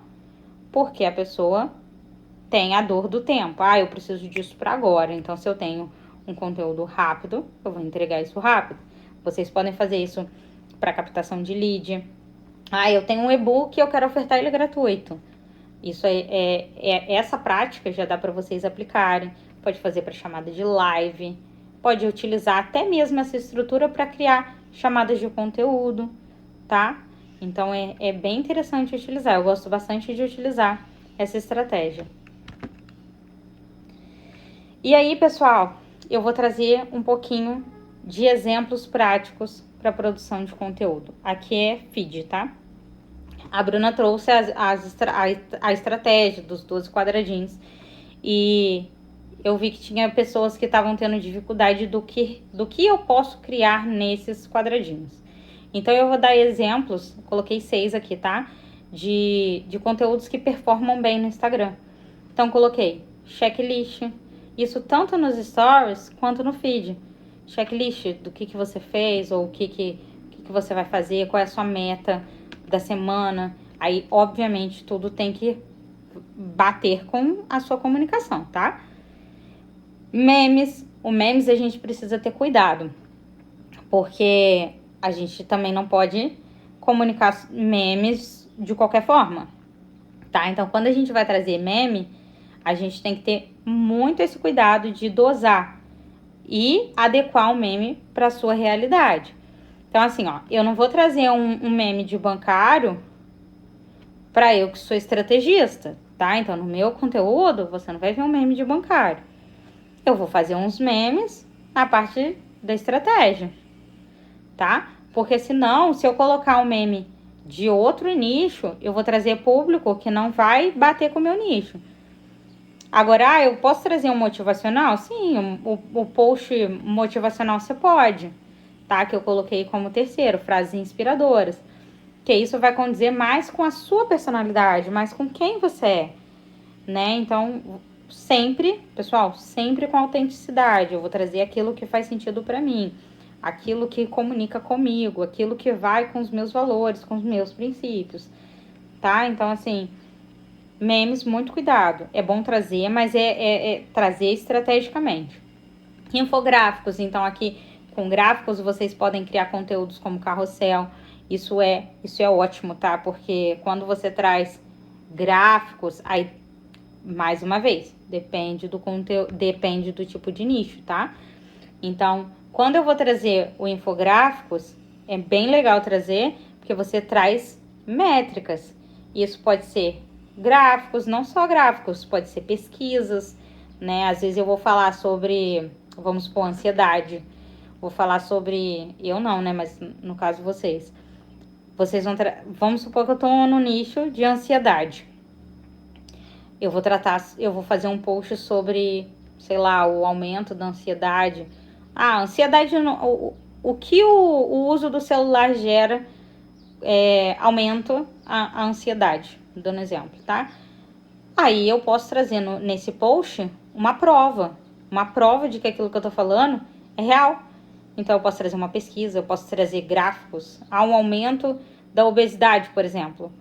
Porque a pessoa tem a dor do tempo. Eu preciso disso para agora. Então, se eu tenho um conteúdo rápido, eu vou entregar isso rápido. Vocês podem fazer isso para captação de lead. Eu tenho um e-book e eu quero ofertar ele gratuito. Isso essa prática já dá para vocês aplicarem. Pode fazer para chamada de live. Pode utilizar até mesmo essa estrutura para criar chamadas de conteúdo, tá? Então, é bem interessante utilizar. Eu gosto bastante de utilizar essa estratégia. E aí, pessoal, eu vou trazer um pouquinho de exemplos práticos para produção de conteúdo. Aqui é feed, tá? A Bruna trouxe a estratégia dos 12 quadradinhos e eu vi que tinha pessoas que estavam tendo dificuldade do que eu posso criar nesses quadradinhos. Então, eu vou dar exemplos, coloquei 6 aqui, tá? De conteúdos que performam bem no Instagram. Então, coloquei checklist, isso tanto nos stories quanto no feed. Checklist do que você fez ou o que você vai fazer, qual é a sua meta da semana. Aí, obviamente, tudo tem que bater com a sua comunicação, tá? Memes. O memes a gente precisa ter cuidado, porque a gente também não pode comunicar memes de qualquer forma, tá? Então, quando a gente vai trazer meme, a gente tem que ter muito esse cuidado de dosar e adequar o meme para sua realidade. Então, assim, ó, eu não vou trazer um meme de bancário para eu que sou estrategista, tá? Então, no meu conteúdo, você não vai ver um meme de bancário. Eu vou fazer uns memes na parte da estratégia, tá? Porque senão, se eu colocar um meme de outro nicho, eu vou trazer público que não vai bater com o meu nicho. Agora, eu posso trazer um motivacional? Sim, o post motivacional você pode, tá? Que eu coloquei como terceiro, frases inspiradoras. Que isso vai condizer mais com a sua personalidade, mais com quem você é, né? Então, sempre, pessoal, sempre com autenticidade. Eu vou trazer aquilo que faz sentido para mim, aquilo que comunica comigo, aquilo que vai com os meus valores, com os meus princípios, tá? Então, assim, memes, muito cuidado. É bom trazer, mas é trazer estrategicamente. Infográficos, então aqui com gráficos vocês podem criar conteúdos como carrossel. Isso é ótimo, tá? Porque quando você traz gráficos, aí, mais uma vez, depende do conteúdo, depende do tipo de nicho, tá? Então, quando eu vou trazer o infográficos, é bem legal trazer, porque você traz métricas. Isso pode ser gráficos, não só gráficos, pode ser pesquisas, né? Às vezes eu vou falar sobre, vamos supor, ansiedade. Vou falar sobre, eu não, né? Mas no caso vocês. Vocês vamos supor que eu tô no nicho de ansiedade. Eu vou fazer um post sobre, sei lá, o aumento da ansiedade. Ansiedade, o que o uso do celular gera aumenta a ansiedade, dando exemplo, tá? Aí eu posso trazer nesse post uma prova de que aquilo que eu tô falando é real. Então eu posso trazer uma pesquisa, eu posso trazer gráficos. Há um aumento da obesidade, por exemplo.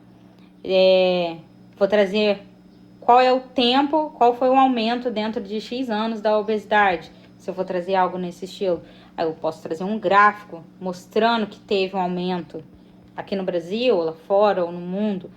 Vou trazer qual é o tempo, qual foi o aumento dentro de X anos da obesidade. Se eu for trazer algo nesse estilo, aí eu posso trazer um gráfico mostrando que teve um aumento aqui no Brasil, lá fora ou no mundo.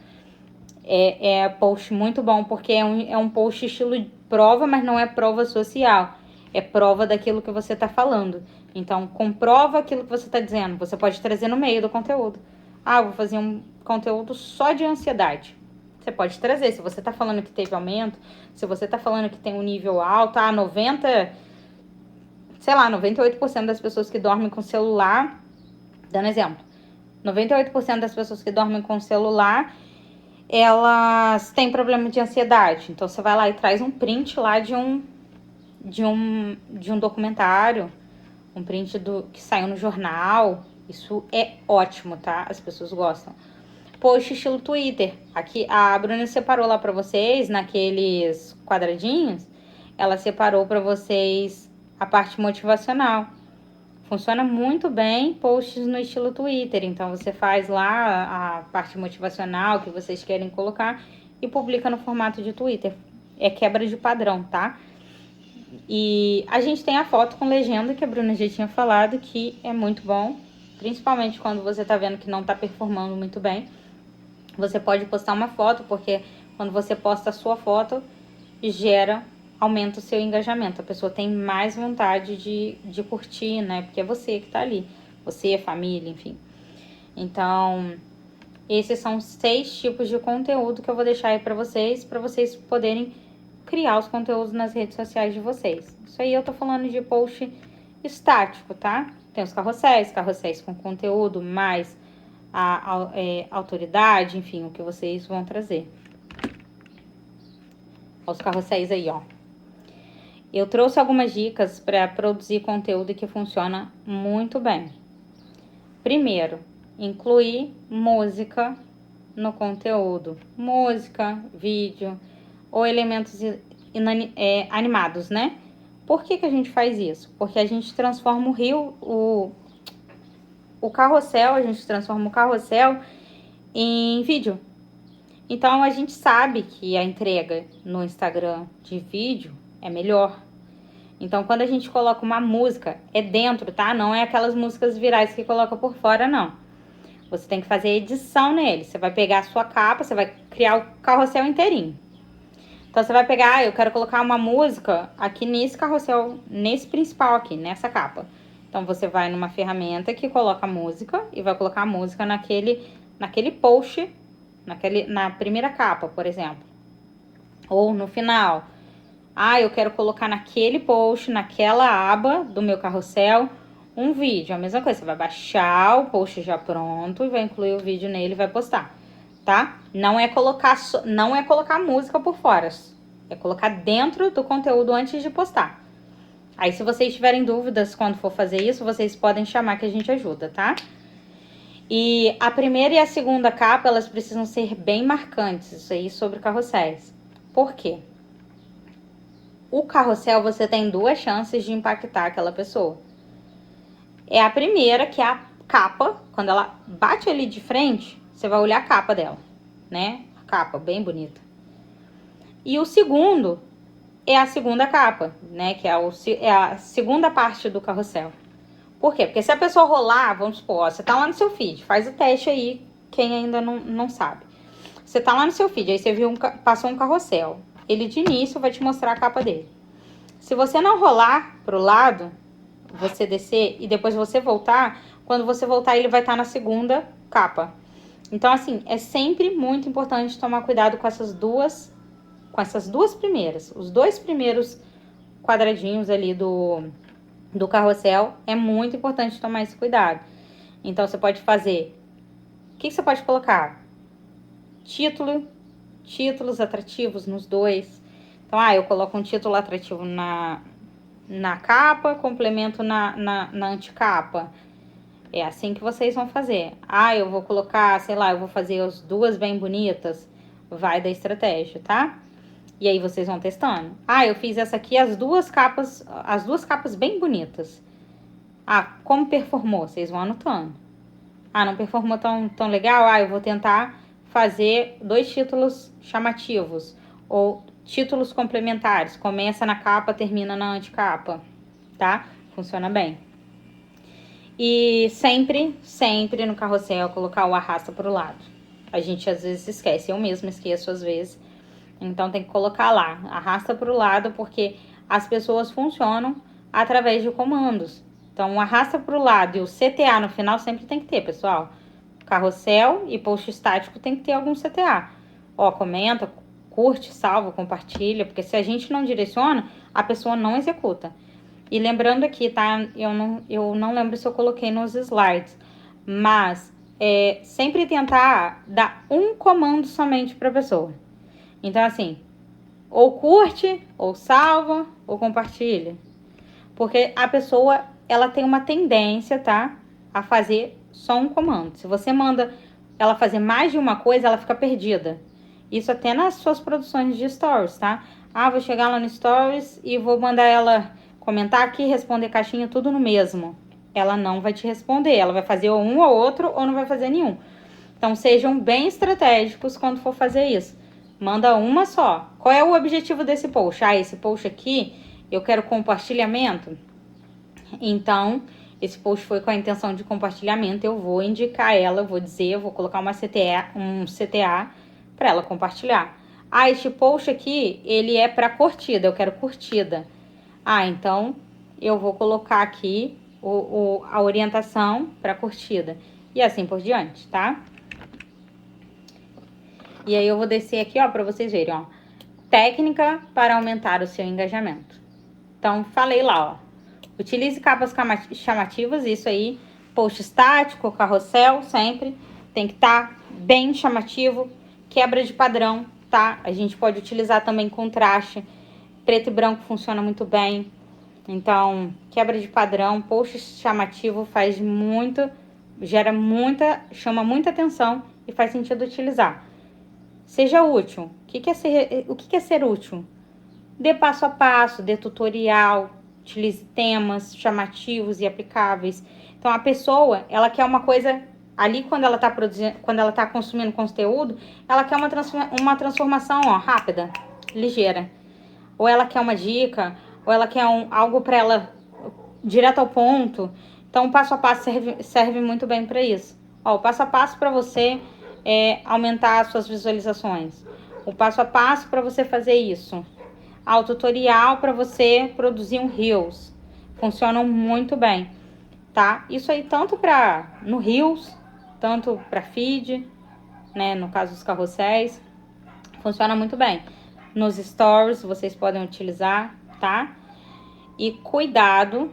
É post muito bom, porque é um post estilo prova, mas não é prova social. É prova daquilo que você está falando. Então, comprova aquilo que você está dizendo. Você pode trazer no meio do conteúdo. Ah, eu vou fazer um conteúdo só de ansiedade. Você pode trazer. Se você está falando que teve aumento, se você está falando que tem um nível alto, 98% das pessoas que dormem com celular, dando exemplo, 98% das pessoas que dormem com celular, elas têm problema de ansiedade. Então, você vai lá e traz um print lá de um documentário, um print que saiu no jornal. Isso é ótimo, tá? As pessoas gostam. Post estilo Twitter. Aqui a Bruna separou lá pra vocês, naqueles quadradinhos, ela separou pra vocês a parte motivacional. Funciona muito bem posts no estilo Twitter. Então, você faz lá a parte motivacional que vocês querem colocar e publica no formato de Twitter. É quebra de padrão, tá? E a gente tem a foto com legenda, que a Bruna já tinha falado, que é muito bom. Principalmente quando você tá vendo que não tá performando muito bem. Você pode postar uma foto, porque quando você posta a sua foto, aumenta o seu engajamento. A pessoa tem mais vontade de curtir, né? Porque é você que tá ali. Você, a família, enfim. Então, esses são 6 tipos de conteúdo que eu vou deixar aí pra vocês poderem criar os conteúdos nas redes sociais de vocês. Isso aí eu tô falando de post estático, tá? Tem os carrosséis com conteúdo, mais autoridade, enfim, o que vocês vão trazer. Os carrosséis aí, ó. Eu trouxe algumas dicas para produzir conteúdo que funciona muito bem. Primeiro, incluir música no conteúdo. Música, vídeo ou elementos animados, né? Por que a gente faz isso? Porque a gente transforma o carrossel, a gente transforma o carrossel em vídeo. Então, a gente sabe que a entrega no Instagram de vídeo é melhor. Então, quando a gente coloca uma música, é dentro, tá? Não é aquelas músicas virais que coloca por fora, não. Você tem que fazer edição nele. Você vai pegar a sua capa, você vai criar o carrossel inteirinho. Então, você vai pegar, eu quero colocar uma música aqui nesse carrossel, nesse principal aqui, nessa capa. Então, você vai numa ferramenta que coloca a música e vai colocar a música naquele post, na primeira capa, por exemplo. Ou no final. Eu quero colocar naquele post, naquela aba do meu carrossel, um vídeo. A mesma coisa, você vai baixar o post já pronto e vai incluir o vídeo nele e vai postar, tá? Não é colocar música por fora, é colocar dentro do conteúdo antes de postar. Aí, se vocês tiverem dúvidas quando for fazer isso, vocês podem chamar que a gente ajuda, tá? E a primeira e a segunda capa, elas precisam ser bem marcantes, isso aí sobre carrosséis. Por quê? O carrossel, você tem 2 chances de impactar aquela pessoa. É a primeira, que é a capa. Quando ela bate ali de frente, você vai olhar a capa dela, né? A capa, bem bonita. E o segundo é a segunda capa, né? Que é a segunda parte do carrossel. Por quê? Porque se a pessoa rolar, vamos supor, você tá lá no seu feed, faz o teste aí, quem ainda não sabe. Você tá lá no seu feed, aí você passou um carrossel. Ele de início vai te mostrar a capa dele. Se você não rolar pro lado, você descer e depois você voltar, quando você voltar ele vai estar na segunda capa. Então, assim, é sempre muito importante tomar cuidado com essas duas primeiras. Os 2 primeiros quadradinhos ali do carrossel, é muito importante tomar esse cuidado. Então, você pode fazer... O que você pode colocar? Títulos atrativos nos 2. Então, eu coloco um título atrativo na capa, complemento na anticapa. É assim que vocês vão fazer. Eu vou colocar, sei lá, eu vou fazer as 2 bem bonitas. Vai da estratégia, tá? E aí vocês vão testando. Eu fiz essa aqui, as duas capas bem bonitas. Como performou? Vocês vão anotando. Não performou tão legal? Eu vou tentar fazer 2 títulos chamativos. Ou títulos complementares. Começa na capa, termina na anticapa. Tá? Funciona bem. E sempre no carrossel colocar o arrasta pro lado. A gente às vezes esquece. Eu mesma esqueço às vezes. Então, tem que colocar lá, arrasta pro lado, porque as pessoas funcionam através de comandos, Então, arrasta pro lado e o CTA no final sempre tem que ter, pessoal. Carrossel e post estático tem que ter algum CTA. Ó, comenta, curte, salva, compartilha, porque se a gente não direciona, a pessoa não executa. E lembrando aqui, tá? Eu não lembro se eu coloquei nos slides, mas sempre tentar dar um comando somente para a pessoa. Então, assim, ou curte, ou salva, ou compartilha. Porque a pessoa, ela tem uma tendência, tá? A fazer só um comando. Se você manda ela fazer mais de uma coisa, ela fica perdida. Isso até nas suas produções de stories, tá? Ah, vou chegar lá no stories e vou mandar ela comentar aqui, responder caixinha, tudo no mesmo. Ela não vai te responder. Ela vai fazer um ou outro ou não vai fazer nenhum. Então, sejam bem estratégicos quando for fazer isso. Manda uma só. Qual é o objetivo desse post? Ah, esse post aqui, eu quero compartilhamento. Então, esse post foi com a intenção de compartilhamento. Eu vou indicar ela, eu vou dizer, eu vou colocar um CTA para ela compartilhar. Ah, este post aqui, ele é para curtida, eu quero curtida. Ah, então eu vou colocar aqui a orientação para curtida. E assim por diante, tá? E aí eu vou descer aqui, ó, para vocês verem, ó. Técnica para aumentar o seu engajamento. Então, falei lá, ó. Utilize capas chamativas, isso aí. Post estático, carrossel, sempre. Tem que estar bem chamativo. Quebra de padrão, tá? A gente pode utilizar também contraste. Preto e branco funciona muito bem. Então, quebra de padrão, post chamativo faz muito, chama muita atenção e faz sentido utilizar. Seja útil. O que é ser útil? Dê passo a passo, dê tutorial, utilize temas chamativos e aplicáveis. Então, a pessoa, ela quer uma coisa ali quando ela está produzindo, quando ela está consumindo conteúdo, ela quer uma transformação, ó, rápida, ligeira. Ou ela quer uma dica, ou ela quer algo para ela direto ao ponto. Então, o passo a passo serve muito bem para isso. Ó, o passo a passo para você aumentar as suas visualizações. O passo a passo para você fazer isso. O tutorial para você produzir um Reels. Funcionam muito bem, tá? Isso aí tanto no Reels, tanto para feed, né? No caso dos carrosséis, funciona muito bem. Nos stories vocês podem utilizar, tá? E cuidado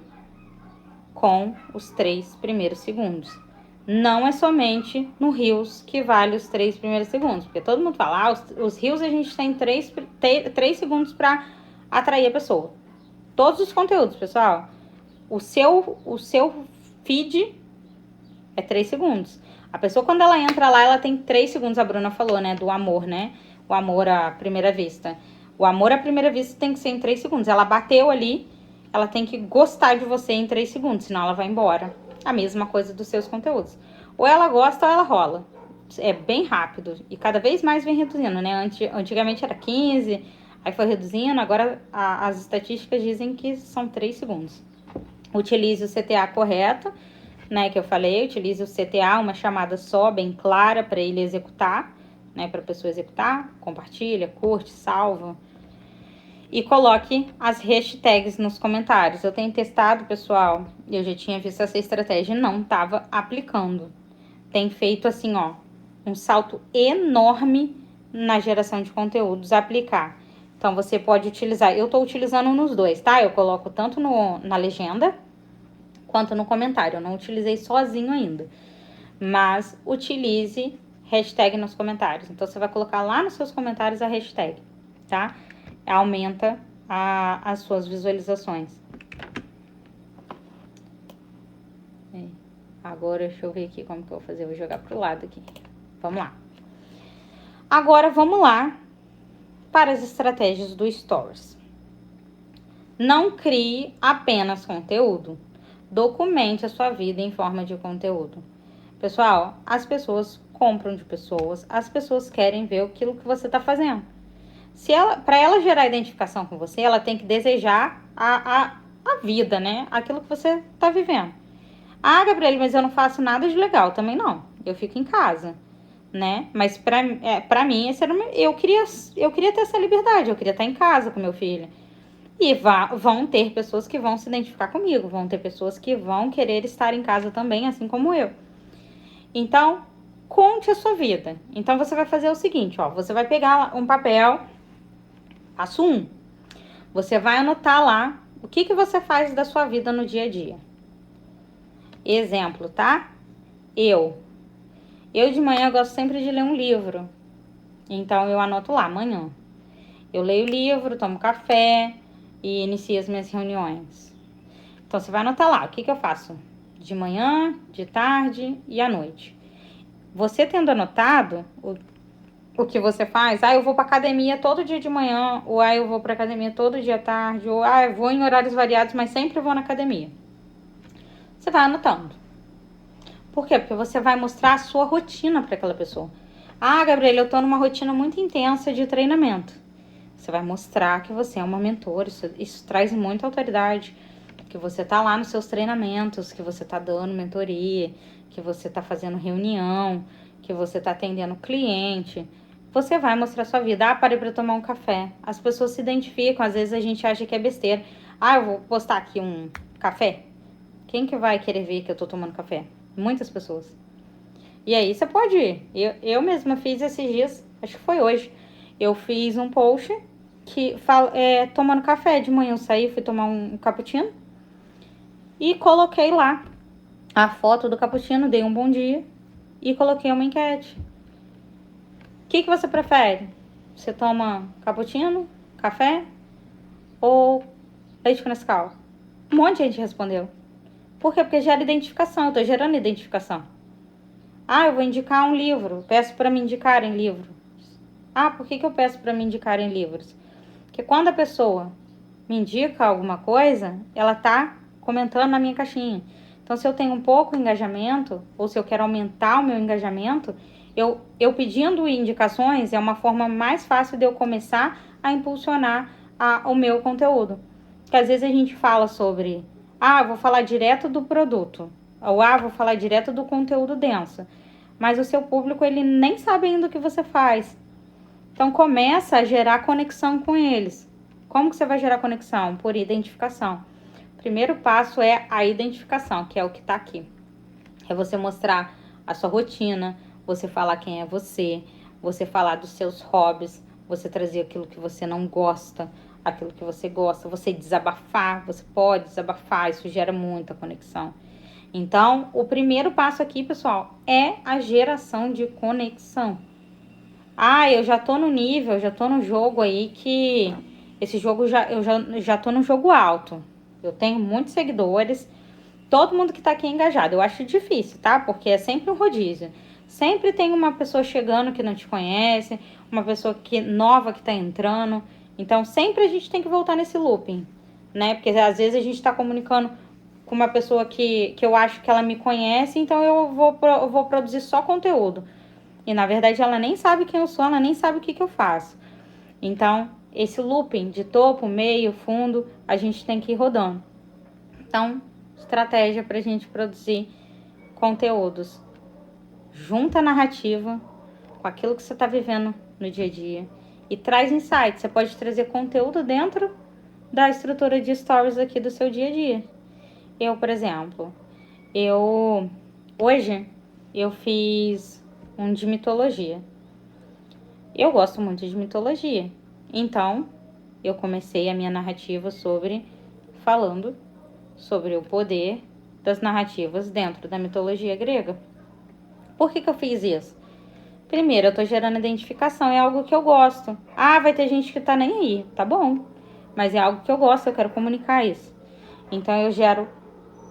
com os 3 primeiros segundos. Não é somente no Reels que vale os 3 primeiros segundos. Porque todo mundo fala, os Reels a gente tem 3 segundos para atrair a pessoa. Todos os conteúdos, pessoal. O seu feed é 3 segundos. A pessoa, quando ela entra lá, ela tem 3 segundos. A Bruna falou, né? Do amor, né? O amor à primeira vista. O amor à primeira vista tem que ser em 3 segundos. Ela bateu ali, ela tem que gostar de você em 3 segundos, senão ela vai embora. A mesma coisa dos seus conteúdos. Ou ela gosta ou ela rola. É bem rápido. E cada vez mais vem reduzindo, né? Antigamente era 15, aí foi reduzindo. Agora as estatísticas dizem que são 3 segundos. Utilize o CTA correto, né? Que eu falei. Utilize o CTA, uma chamada só, bem clara, para ele executar, né? Para a pessoa executar. Compartilha, curte, salva. E coloque as hashtags nos comentários. Eu tenho testado, pessoal, eu já tinha visto essa estratégia e não estava aplicando. Tem feito assim, ó, um salto enorme na geração de conteúdos aplicar. Então, você pode utilizar, eu tô utilizando nos dois, tá? Eu coloco tanto na legenda, quanto no comentário. Eu não utilizei sozinho ainda. Mas, utilize hashtag nos comentários. Então, você vai colocar lá nos seus comentários a hashtag, tá? Aumenta as suas visualizações. Agora, deixa eu ver aqui como que eu vou fazer. Eu vou jogar pro lado aqui. Vamos lá. Agora, vamos lá para as estratégias do Stories. Não crie apenas conteúdo. Documente a sua vida em forma de conteúdo. Pessoal, as pessoas compram de pessoas. As pessoas querem ver aquilo que você está fazendo. Para ela gerar identificação com você, ela tem que desejar a vida, né? Aquilo que você tá vivendo. Ah, Gabriele, mas eu não faço nada de legal. Também não. Eu fico em casa, né? Mas pra mim, eu queria ter essa liberdade. Eu queria estar em casa com meu filho. E vão ter pessoas que vão se identificar comigo, vão ter pessoas que vão querer estar em casa também, assim como eu. Então, conte a sua vida. Então, você vai fazer o seguinte, ó, você vai pegar um papel, passo 1. Você vai anotar lá o que você faz da sua vida no dia a dia. Exemplo, tá? Eu de manhã gosto sempre de ler um livro. Então, eu anoto lá, amanhã. Eu leio o livro, tomo café e inicio as minhas reuniões. Então, você vai anotar lá o que eu faço de manhã, de tarde e à noite. Você tendo anotado o que você faz, eu vou pra academia todo dia de manhã, ou eu vou pra academia todo dia à tarde, ou eu vou em horários variados, mas sempre vou na academia. Você vai anotando. Por quê? Porque você vai mostrar a sua rotina para aquela pessoa. Gabriela, eu tô numa rotina muito intensa de treinamento. Você vai mostrar que você é uma mentora, isso traz muita autoridade, que você tá lá nos seus treinamentos, que você tá dando mentoria, que você tá fazendo reunião, que você tá atendendo cliente. Você vai mostrar a sua vida. Parei para tomar um café. As pessoas se identificam, às vezes a gente acha que é besteira. Eu vou postar aqui um café. Quem que vai querer ver que eu tô tomando café? Muitas pessoas. E aí você pode ir. Eu mesma fiz esses dias, acho que foi hoje. Eu fiz um post que fala, tomando café de manhã. Eu saí, fui tomar um cappuccino e coloquei lá a foto do cappuccino, dei um bom dia e coloquei uma enquete. O que você prefere? Você toma cappuccino, café ou leite com Nescau? Um monte de gente respondeu. Por quê? Porque gera identificação, eu tô gerando identificação. Eu vou indicar um livro, peço para me indicarem livros. Por que eu peço para me indicarem livros? Porque quando a pessoa me indica alguma coisa, ela tá comentando na minha caixinha. Então, se eu tenho um pouco engajamento, ou se eu quero aumentar o meu engajamento, eu pedindo indicações é uma forma mais fácil de eu começar a impulsionar o meu conteúdo. Porque às vezes a gente fala sobre, eu vou falar direto do produto, ou vou falar direto do conteúdo denso. Mas o seu público, ele nem sabe ainda o que você faz. Então, começa a gerar conexão com eles. Como que você vai gerar conexão? Por identificação. O primeiro passo é a identificação, que é o que tá aqui. É você mostrar a sua rotina, você falar quem é você falar dos seus hobbies, você trazer aquilo que você não gosta, aquilo que você gosta, você desabafar, você pode desabafar, isso gera muita conexão. Então, o primeiro passo aqui, pessoal, é a geração de conexão. Eu já tô no nível, já tô no jogo aí que esse jogo eu já tô no jogo alto. Eu tenho muitos seguidores, todo mundo que tá aqui é engajado. Eu acho difícil, tá? Porque é sempre um rodízio. Sempre tem uma pessoa chegando que não te conhece, uma pessoa nova que tá entrando. Então, sempre a gente tem que voltar nesse looping, né? Porque às vezes a gente tá comunicando com uma pessoa que eu acho que ela me conhece, então eu vou produzir só conteúdo. E na verdade ela nem sabe quem eu sou, ela nem sabe o que eu faço. Então, esse looping de topo, meio, fundo, a gente tem que ir rodando. Então, estratégia para a gente produzir conteúdos. Junta a narrativa com aquilo que você está vivendo no dia a dia e traz insights. Você pode trazer conteúdo dentro da estrutura de stories aqui do seu dia a dia. Eu, por exemplo, hoje eu fiz um de mitologia. Eu gosto muito de mitologia. Então, eu comecei a minha narrativa falando sobre o poder das narrativas dentro da mitologia grega. Por que eu fiz isso? Primeiro, eu tô gerando identificação, é algo que eu gosto. Vai ter gente que tá nem aí, tá bom. Mas é algo que eu gosto, eu quero comunicar isso. Então, eu gero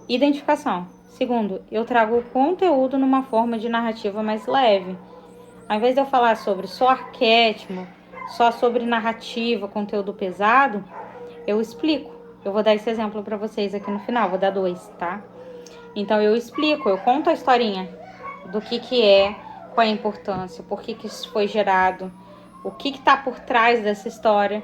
identificação. Segundo, eu trago o conteúdo numa forma de narrativa mais leve. Ao invés de eu falar sobre só arquétipo, só sobre narrativa, conteúdo pesado, eu explico. Eu vou dar esse exemplo para vocês aqui no final, vou dar 2, tá? Então eu explico, eu conto a historinha do que é, qual é a importância, por que isso foi gerado, o que tá por trás dessa história.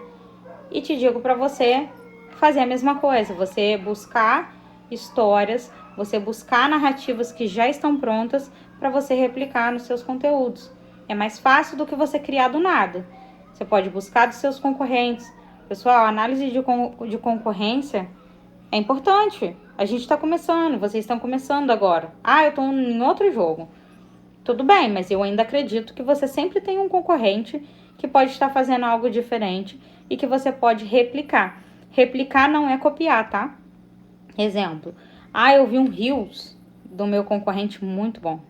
E te digo para você fazer a mesma coisa, você buscar histórias, você buscar narrativas que já estão prontas para você replicar nos seus conteúdos. É mais fácil do que você criar do nada. Você pode buscar dos seus concorrentes, Pessoal, a análise de concorrência é importante. A gente está começando, vocês estão começando agora. Ah, eu estou em outro jogo. Tudo bem, mas eu ainda acredito que você sempre tem um concorrente que pode estar fazendo algo diferente e que você pode replicar. Replicar não é copiar, tá? Exemplo. Ah, eu vi um Reels do meu concorrente muito bom.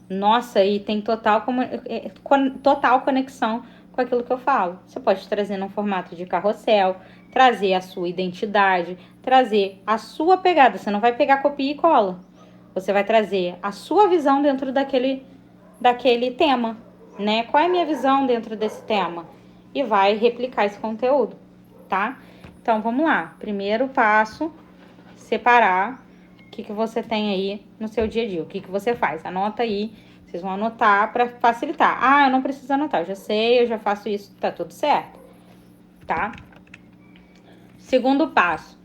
Nossa, e tem total conexão com aquilo que eu falo. Você pode trazer num formato de carrossel, trazer a sua identidade, trazer a sua pegada. Você não vai pegar copia e cola. Você vai trazer a sua visão dentro daquele tema, né? Qual é a minha visão dentro desse tema? E vai replicar esse conteúdo, tá? Então, vamos lá. Primeiro passo, separar o que você tem aí no seu dia a dia. O que você faz? Anota aí. Vocês vão anotar para facilitar. Ah, eu não preciso anotar. Eu já sei, eu já faço isso. Tá tudo certo, tá? Segundo passo.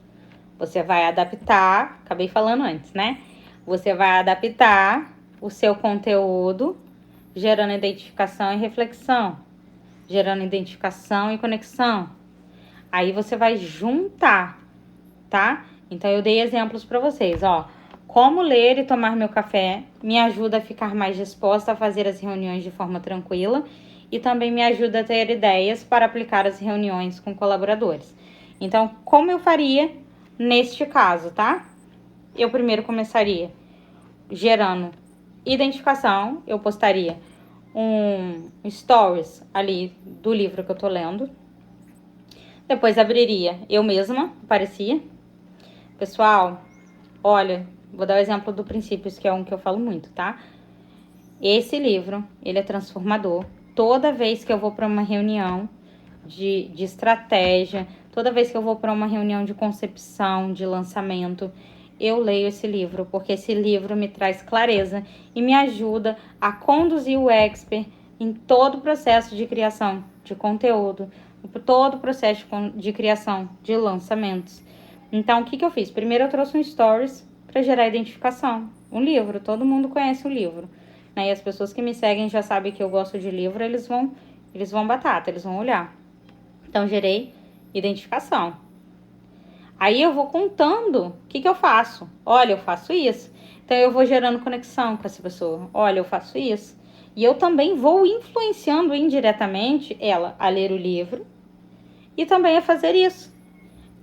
Você vai adaptar. Acabei falando antes, né? Você vai adaptar o seu conteúdo, gerando identificação e reflexão. Gerando identificação e conexão. Aí você vai juntar, tá? Então, eu dei exemplos para vocês, ó. Como ler e tomar meu café me ajuda a ficar mais disposta a fazer as reuniões de forma tranquila e também me ajuda a ter ideias para aplicar as reuniões com colaboradores. Então, como eu faria neste caso, tá? Eu primeiro começaria gerando identificação, eu postaria um stories ali do livro que eu tô lendo. Depois abriria eu mesma, aparecia. Pessoal, olha, vou dar o exemplo do Princípios, que é um que eu falo muito, tá? Esse livro, ele é transformador. Toda vez que eu vou para uma reunião de estratégia, toda vez que eu vou para uma reunião de concepção, de lançamento, eu leio esse livro, porque esse livro me traz clareza e me ajuda a conduzir o expert em todo o processo de criação de conteúdo, todo o processo de criação de lançamentos. Então, o que eu fiz? Primeiro eu trouxe um stories para gerar identificação. Um livro, todo mundo conhece o livro, né? E as pessoas que me seguem já sabem que eu gosto de livro, eles vão batata, eles vão olhar. Então, gerei identificação. Aí eu vou contando o que eu faço. Olha, eu faço isso. Então, eu vou gerando conexão com essa pessoa. Olha, eu faço isso. E eu também vou influenciando indiretamente ela a ler o livro e também a fazer isso.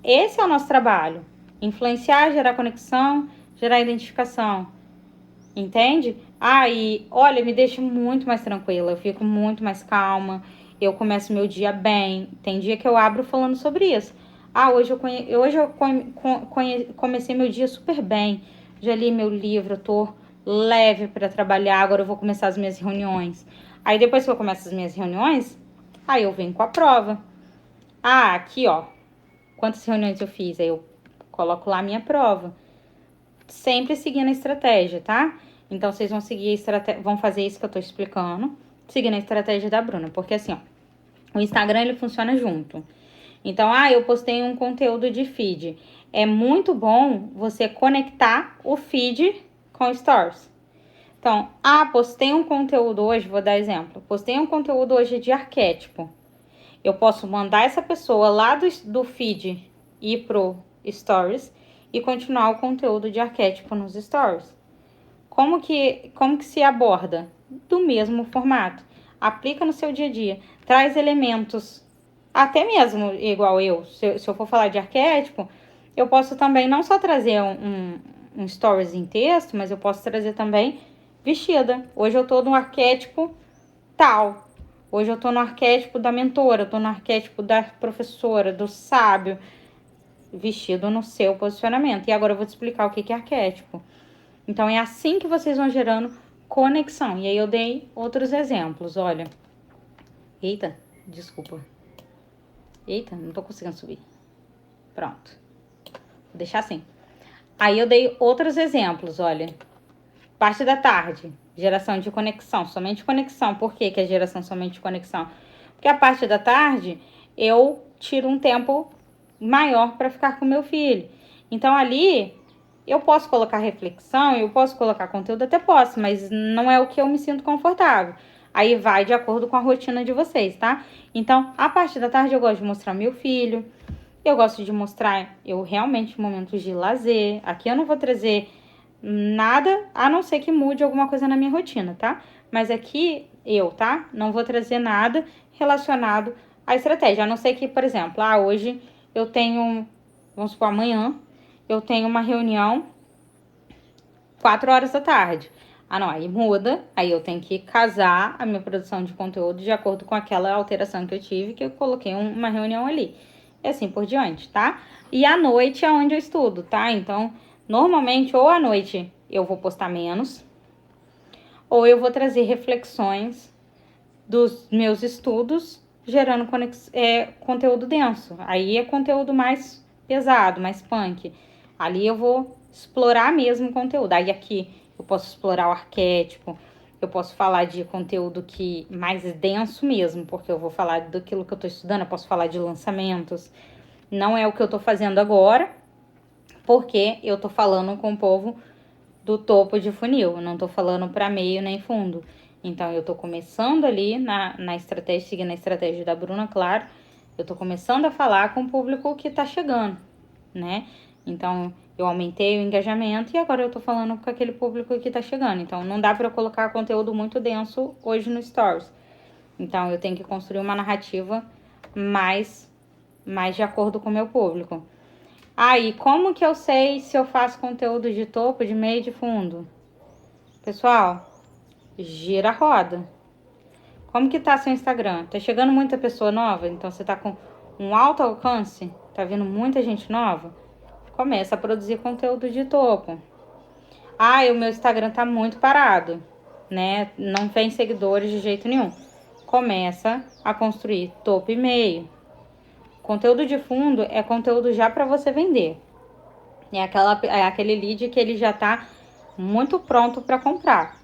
Esse é o nosso trabalho. Influenciar, gerar conexão, gerar identificação. Entende? E olha, me deixa muito mais tranquila. Eu fico muito mais calma. Eu começo meu dia bem. Tem dia que eu abro falando sobre isso. Hoje eu comecei meu dia super bem. Já li meu livro, eu tô leve para trabalhar. Agora eu vou começar as minhas reuniões. Aí depois que eu começo as minhas reuniões, aí eu venho com a prova. Aqui, ó. Quantas reuniões eu fiz? Aí eu coloco lá a minha prova. Sempre seguindo a estratégia, tá? Então, vocês vão seguir vão fazer isso que eu tô explicando, seguindo a estratégia da Bruna. Porque assim, ó, o Instagram, ele funciona junto. Então, eu postei um conteúdo de feed. É muito bom você conectar o feed com stories. Então, postei um conteúdo hoje, vou dar exemplo. Postei um conteúdo hoje de arquétipo. Eu posso mandar essa pessoa lá do feed ir pro stories e continuar o conteúdo de arquétipo nos stories. Como que se aborda? Do mesmo formato. Aplica no seu dia a dia. Traz elementos, até mesmo igual eu. Se eu for falar de arquétipo, eu posso também não só trazer um stories em texto, mas eu posso trazer também vestida. Hoje eu tô no arquétipo tal. Hoje eu tô no arquétipo da mentora, eu tô no arquétipo da professora, do sábio, vestido no seu posicionamento. E agora eu vou te explicar o que é arquétipo. Então, é assim que vocês vão gerando conexão. E aí eu dei outros exemplos, olha. Eita, desculpa. Eita, não tô conseguindo subir. Pronto. Vou deixar assim. Aí eu dei outros exemplos, olha. Parte da tarde, geração de conexão, somente conexão. Por que é geração somente de conexão? Porque a parte da tarde, eu tiro um tempo maior para ficar com meu filho. Então, ali, eu posso colocar reflexão, eu posso colocar conteúdo, até posso, mas não é o que eu me sinto confortável. Aí vai de acordo com a rotina de vocês, tá? Então, a parte da tarde eu gosto de mostrar meu filho. Eu gosto de mostrar eu realmente momentos de lazer. Aqui eu não vou trazer nada, a não ser que mude alguma coisa na minha rotina, tá? Mas aqui tá? Não vou trazer nada relacionado à estratégia. A não ser que, por exemplo, hoje eu tenho, vamos supor, amanhã, eu tenho uma reunião 4 horas da tarde. Não, aí muda, aí eu tenho que casar a minha produção de conteúdo de acordo com aquela alteração que eu tive, que eu coloquei uma reunião ali. E assim por diante, tá? E à noite é onde eu estudo, tá? Então, normalmente, ou à noite eu vou postar menos, ou eu vou trazer reflexões dos meus estudos, gerando conteúdo denso. Aí é conteúdo mais pesado, mais punk. Ali eu vou explorar mesmo o conteúdo. Aí aqui eu posso explorar o arquétipo, eu posso falar de conteúdo que mais denso mesmo, porque eu vou falar daquilo que eu tô estudando, eu posso falar de lançamentos. Não é o que eu tô fazendo agora, porque eu tô falando com o povo do topo de funil, eu não tô falando para meio nem fundo. Então, eu tô começando ali na estratégia, seguindo a estratégia da Bruna, claro, eu tô começando a falar com o público que tá chegando, né? Então, eu aumentei o engajamento e agora eu tô falando com aquele público que tá chegando. Então, não dá para eu colocar conteúdo muito denso hoje no Stories. Então, eu tenho que construir uma narrativa mais de acordo com o meu público. Aí, como que eu sei se eu faço conteúdo de topo, de meio e de fundo? Pessoal, gira a roda. Como que tá seu Instagram? Tá chegando muita pessoa nova? Então você tá com um alto alcance? Tá vindo muita gente nova? Começa a produzir conteúdo de topo. O meu Instagram tá muito parado, né? Não tem seguidores de jeito nenhum. Começa a construir topo e meio. Conteúdo de fundo é conteúdo já para você vender. É aquele lead que ele já tá muito pronto para comprar.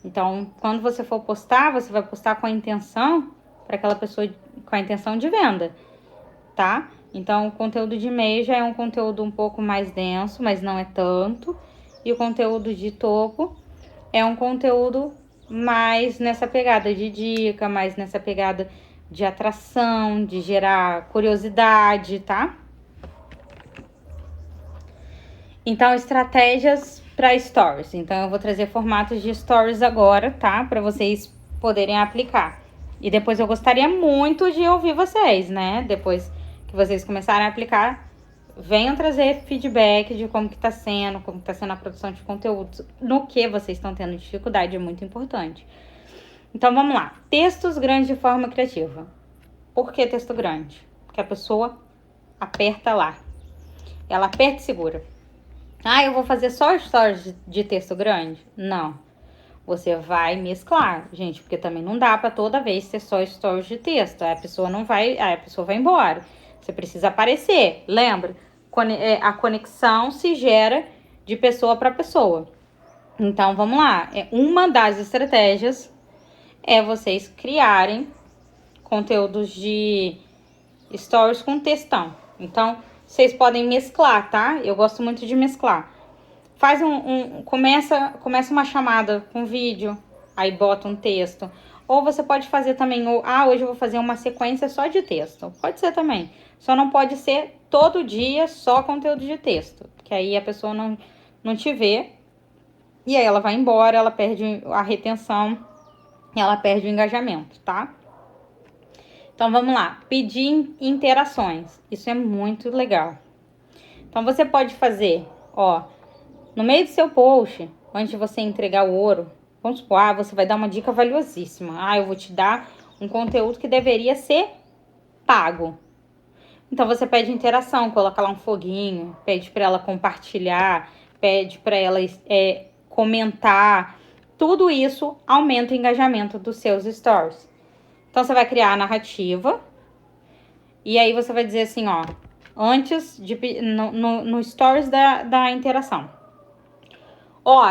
Então, quando você for postar, você vai postar com a intenção para aquela pessoa, com a intenção de venda, tá? Então, o conteúdo de e-mail já é um conteúdo um pouco mais denso, mas não é tanto. E o conteúdo de topo é um conteúdo mais nessa pegada de dica, mais nessa pegada de atração, de gerar curiosidade, tá? Então, estratégias para stories. Então, eu vou trazer formatos de stories agora, tá? Para vocês poderem aplicar. E depois eu gostaria muito de ouvir vocês, né? Depois que vocês começarem a aplicar, venham trazer feedback de como que tá sendo, como que tá sendo a produção de conteúdos, no que vocês estão tendo dificuldade, é muito importante. Então, vamos lá. Textos grandes de forma criativa. Por que texto grande? Porque a pessoa aperta lá. Ela aperta e segura. Eu vou fazer só stories de texto grande? Não. Você vai mesclar, gente, porque também não dá para toda vez ter só stories de texto. A pessoa não vai, a pessoa vai embora. Você precisa aparecer. Lembra? A conexão se gera de pessoa para pessoa. Então, vamos lá. Uma das estratégias é vocês criarem conteúdos de stories com textão. Então, vocês podem mesclar, tá? Eu gosto muito de mesclar. Faz começa uma chamada com vídeo, aí bota um texto. Ou você pode fazer também, hoje eu vou fazer uma sequência só de texto. Pode ser também. Só não pode ser todo dia só conteúdo de texto. Que aí a pessoa não te vê. E aí ela vai embora, ela perde a retenção, ela perde o engajamento, tá? Então vamos lá. Pedir interações. Isso é muito legal. Então você pode fazer, no meio do seu post, antes de você entregar o ouro, vamos supor, você vai dar uma dica valiosíssima. Eu vou te dar um conteúdo que deveria ser pago. Então você pede interação, coloca lá um foguinho, pede para ela compartilhar, pede para ela comentar. Tudo isso aumenta o engajamento dos seus stories. Então você vai criar a narrativa e aí você vai dizer assim, antes de no stories da interação.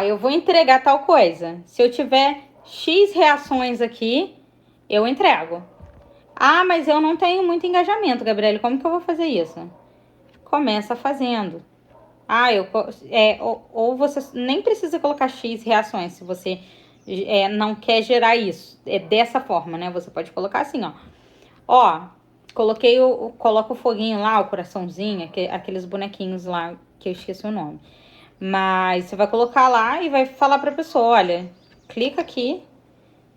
Eu vou entregar tal coisa. Se eu tiver X reações aqui, eu entrego. Mas eu não tenho muito engajamento, Gabriele. Como que eu vou fazer isso? Começa fazendo. Ou você nem precisa colocar X reações. Se você não quer gerar isso. É dessa forma, né? Você pode colocar assim, ó. Ó, coloco o foguinho lá, o coraçãozinho, aqueles bonequinhos lá, que eu esqueci o nome. Mas você vai colocar lá e vai falar pra pessoa, olha, clica aqui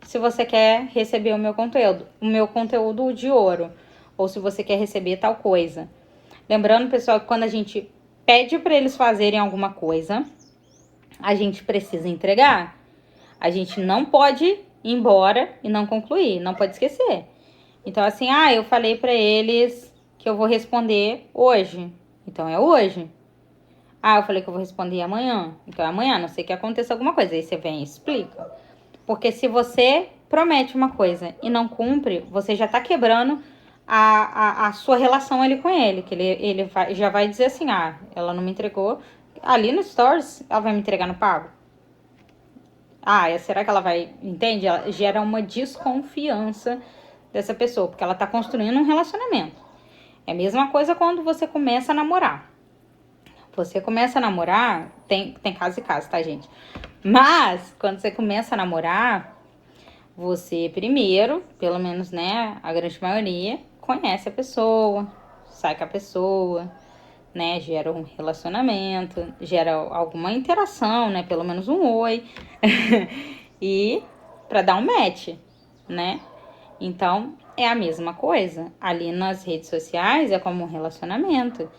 se você quer receber o meu conteúdo de ouro, ou se você quer receber tal coisa. Lembrando, pessoal, que quando a gente pede para eles fazerem alguma coisa, a gente precisa entregar. A gente não pode ir embora e não concluir, não pode esquecer. Então, assim, eu falei para eles que eu vou responder hoje. Então, é hoje. Eu falei que eu vou responder amanhã. Então, é amanhã, a não sei que aconteça alguma coisa. Aí você vem e explica. Porque se você promete uma coisa e não cumpre, você já tá quebrando a sua relação ali com ele. Que já vai dizer assim, ela não me entregou. Ali no Stories, ela vai me entregar no pago? Será que ela vai... Entende? Ela gera uma desconfiança dessa pessoa, porque ela tá construindo um relacionamento. É a mesma coisa quando você começa a namorar. Você começa a namorar, tem caso e caso, tá, gente? Mas, quando você começa a namorar, você primeiro, pelo menos, né, a grande maioria, conhece a pessoa, sai com a pessoa, né, gera um relacionamento, gera alguma interação, né, pelo menos um oi, e pra dar um match, né? Então, é a mesma coisa. Ali nas redes sociais é como um relacionamento.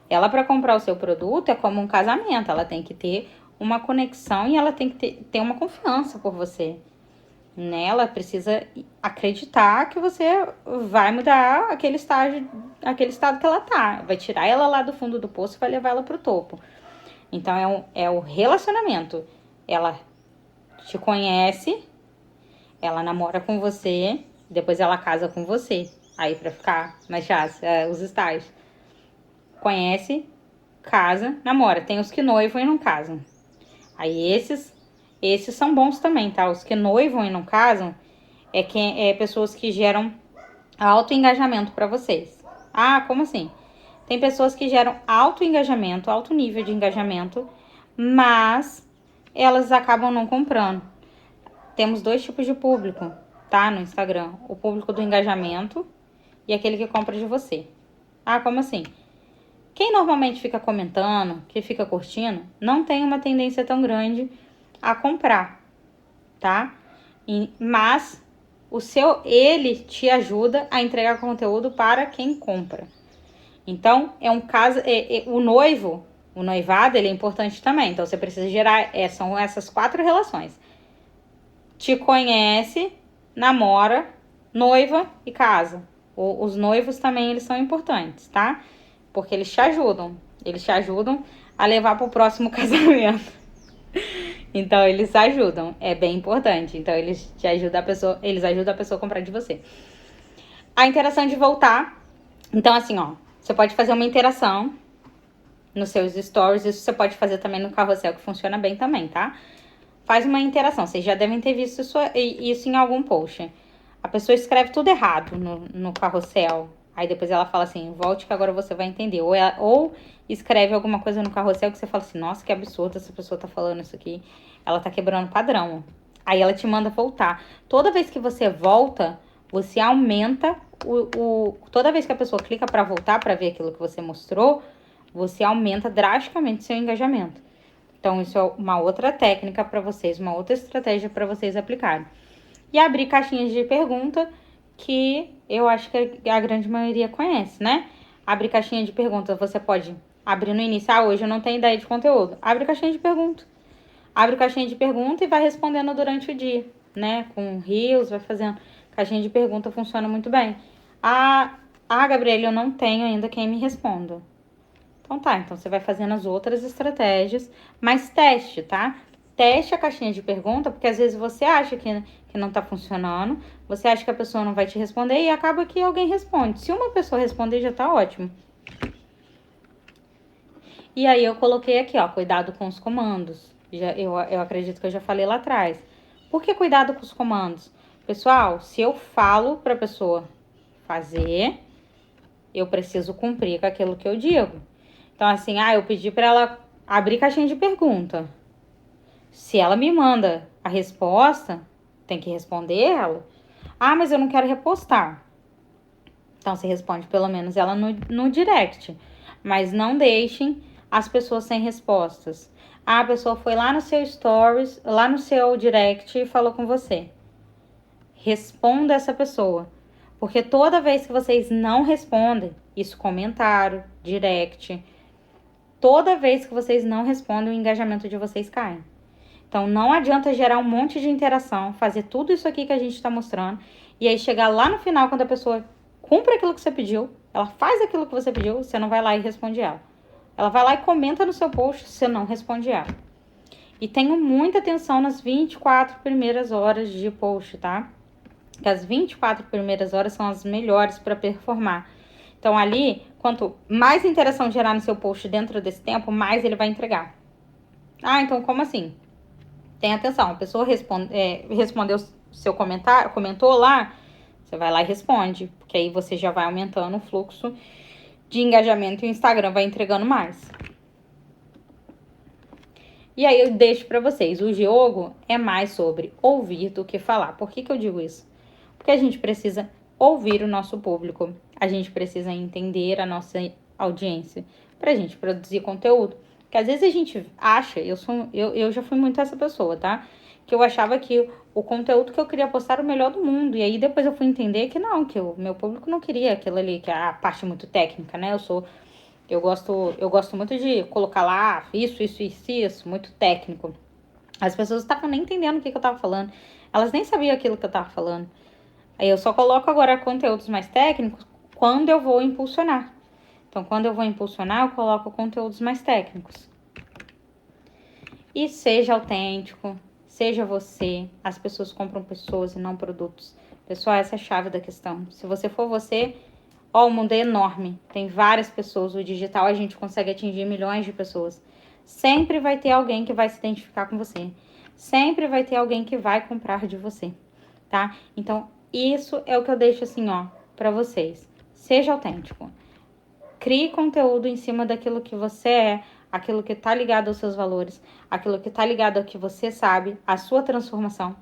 Ela, para comprar o seu produto, é como um casamento. Ela tem que ter uma conexão e ela tem que ter uma confiança por você. Né? Ela precisa acreditar que você vai mudar aquele estado que ela tá. Vai tirar ela lá do fundo do poço e vai levar ela pro topo. Então, é o relacionamento. Ela te conhece, ela namora com você, depois ela casa com você. Aí, pra ficar mais fácil, os estágios. Conhece, casa, namora. Tem os que noivam e não casam. Aí esses são bons também, tá? Os que noivam e não casam é pessoas que geram alto engajamento para vocês. Como assim? Tem pessoas que geram alto engajamento, alto nível de engajamento, mas elas acabam não comprando. Temos dois tipos de público, tá? No Instagram. O público do engajamento e aquele que compra de você. Como assim? Quem normalmente fica comentando, que fica curtindo, não tem uma tendência tão grande a comprar, tá? Mas ele te ajuda a entregar conteúdo para quem compra. Então, é um caso, o noivado, ele é importante também. Então, você precisa gerar, são essas 4 relações. Te conhece, namora, noiva e casa. Os noivos também, eles são importantes, tá? Porque eles te ajudam. Eles te ajudam a levar pro próximo casamento. Então, eles ajudam. É bem importante. Então, eles ajudam a pessoa a comprar de você. A interação de voltar. Então, assim, você pode fazer uma interação nos seus stories. Isso você pode fazer também no carrossel, que funciona bem também, tá? Faz uma interação. Vocês já devem ter visto isso em algum post. A pessoa escreve tudo errado no carrossel. Aí depois ela fala assim, volte que agora você vai entender. Ou escreve alguma coisa no carrossel que você fala assim, nossa, que absurdo essa pessoa tá falando isso aqui. Ela tá quebrando padrão. Aí ela te manda voltar. Toda vez que você volta, você aumenta toda vez que a pessoa clica pra voltar pra ver aquilo que você mostrou, você aumenta drasticamente seu engajamento. Então, isso é uma outra técnica para vocês, uma outra estratégia para vocês aplicarem. E abrir caixinhas de pergunta, que eu acho que a grande maioria conhece, né? Abrir caixinha de pergunta, você pode abrir no início. Hoje eu não tenho ideia de conteúdo. Abre caixinha de pergunta. Abre caixinha de pergunta e vai respondendo durante o dia, né? Com rios, vai fazendo. Caixinha de pergunta funciona muito bem. Gabriela, eu não tenho ainda quem me responda. Então tá, então você vai fazendo as outras estratégias, mas teste, tá? Teste a caixinha de pergunta, porque às vezes você acha que não tá funcionando, você acha que a pessoa não vai te responder e acaba que alguém responde. Se uma pessoa responder, já tá ótimo. E aí eu coloquei aqui, cuidado com os comandos. Eu acredito que eu já falei lá atrás. Por que cuidado com os comandos? Pessoal, se eu falo pra pessoa fazer, eu preciso cumprir com aquilo que eu digo. Então, assim, eu pedi pra ela abrir caixinha de pergunta. Se ela me manda a resposta, tem que responder ela. Ah, mas eu não quero repostar. Então, você responde pelo menos ela no direct. Mas não deixem as pessoas sem respostas. Ah, a pessoa foi lá no seu stories, lá no seu direct e falou com você. Responda essa pessoa. Porque toda vez que vocês não respondem, isso comentário, direct, toda vez que vocês não respondem, o engajamento de vocês cai. Então, não adianta gerar um monte de interação, fazer tudo isso aqui que a gente está mostrando, e aí chegar lá no final, quando a pessoa cumpre aquilo que você pediu, ela faz aquilo que você pediu, você não vai lá e responde ela. Ela vai lá e comenta no seu post, você não responde ela. E tenham muita atenção nas 24 primeiras horas de post, tá? Que as 24 primeiras horas são as melhores para performar. Então, ali, quanto mais interação gerar no seu post dentro desse tempo, mais ele vai entregar. Ah, então como assim? Tem atenção, a pessoa respondeu seu comentário, comentou lá, você vai lá e responde, porque aí você já vai aumentando o fluxo de engajamento e o Instagram vai entregando mais. E aí eu deixo para vocês, o jogo é mais sobre ouvir do que falar. Por que eu digo isso? Porque a gente precisa ouvir o nosso público, a gente precisa entender a nossa audiência pra gente produzir conteúdo. Porque às vezes a gente acha, eu já fui muito essa pessoa, tá? Que eu achava que o conteúdo que eu queria postar era o melhor do mundo. E aí depois eu fui entender que não, que o meu público não queria aquilo ali, que é a parte muito técnica, né? Eu gosto muito de colocar lá isso, muito técnico. As pessoas estavam nem entendendo o que eu tava falando. Elas nem sabiam aquilo que eu tava falando. Aí eu só coloco agora conteúdos mais técnicos quando eu vou impulsionar. Então, quando eu vou impulsionar, eu coloco conteúdos mais técnicos. E seja autêntico, seja você. As pessoas compram pessoas e não produtos. Pessoal, essa é a chave da questão. Se você for você, ó, o mundo é enorme. Tem várias pessoas. O digital a gente consegue atingir milhões de pessoas. Sempre vai ter alguém que vai se identificar com você. Sempre vai ter alguém que vai comprar de você, tá? Então, isso é o que eu deixo assim, ó, pra vocês. Seja autêntico. Crie conteúdo em cima daquilo que você é, aquilo que tá ligado aos seus valores, aquilo que tá ligado ao que você sabe, a sua transformação.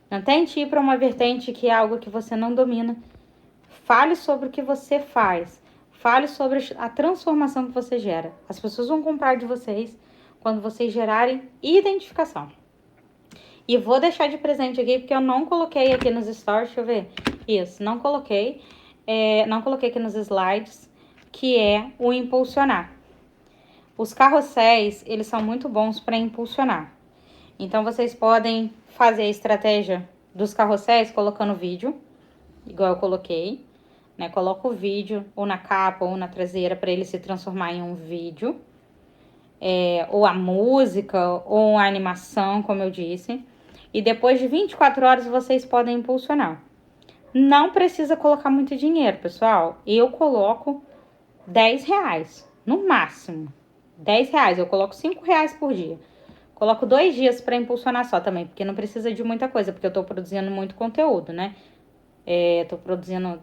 Não tente ir para uma vertente que é algo que você não domina. Fale sobre o que você faz. Fale sobre a transformação que você gera. As pessoas vão comprar de vocês quando vocês gerarem identificação. E vou deixar de presente aqui, porque eu não coloquei aqui nos stories, deixa eu ver. Isso, não coloquei. Não coloquei aqui nos slides, que é o impulsionar. Os carrosséis, eles são muito bons para impulsionar. Então, vocês podem fazer a estratégia dos carrosséis colocando vídeo, igual eu coloquei, né? Coloca o vídeo ou na capa ou na traseira para ele se transformar em um vídeo. Ou a música, ou a animação, como eu disse. E depois de 24 horas vocês podem impulsionar. Não precisa colocar muito dinheiro, pessoal. Eu coloco R$10, no máximo. R$10, eu coloco R$5 por dia. Coloco 2 dias para impulsionar só também, porque não precisa de muita coisa, porque eu tô produzindo muito conteúdo, né? Tô produzindo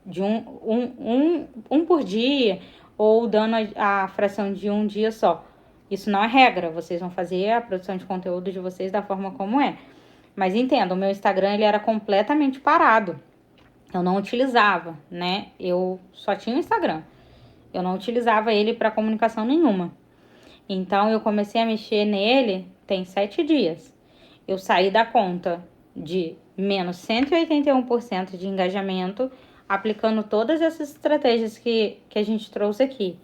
de um por dia, ou dando a fração de um dia só. Isso não é regra, vocês vão fazer a produção de conteúdo de vocês da forma como é. Mas entenda, o meu Instagram ele era completamente parado. Eu não utilizava, né? Eu só tinha o Instagram. Eu não utilizava ele para comunicação nenhuma. Então, eu comecei a mexer nele tem 7 dias. Eu saí da conta de menos 181% de engajamento, aplicando todas essas estratégias que a gente trouxe aqui.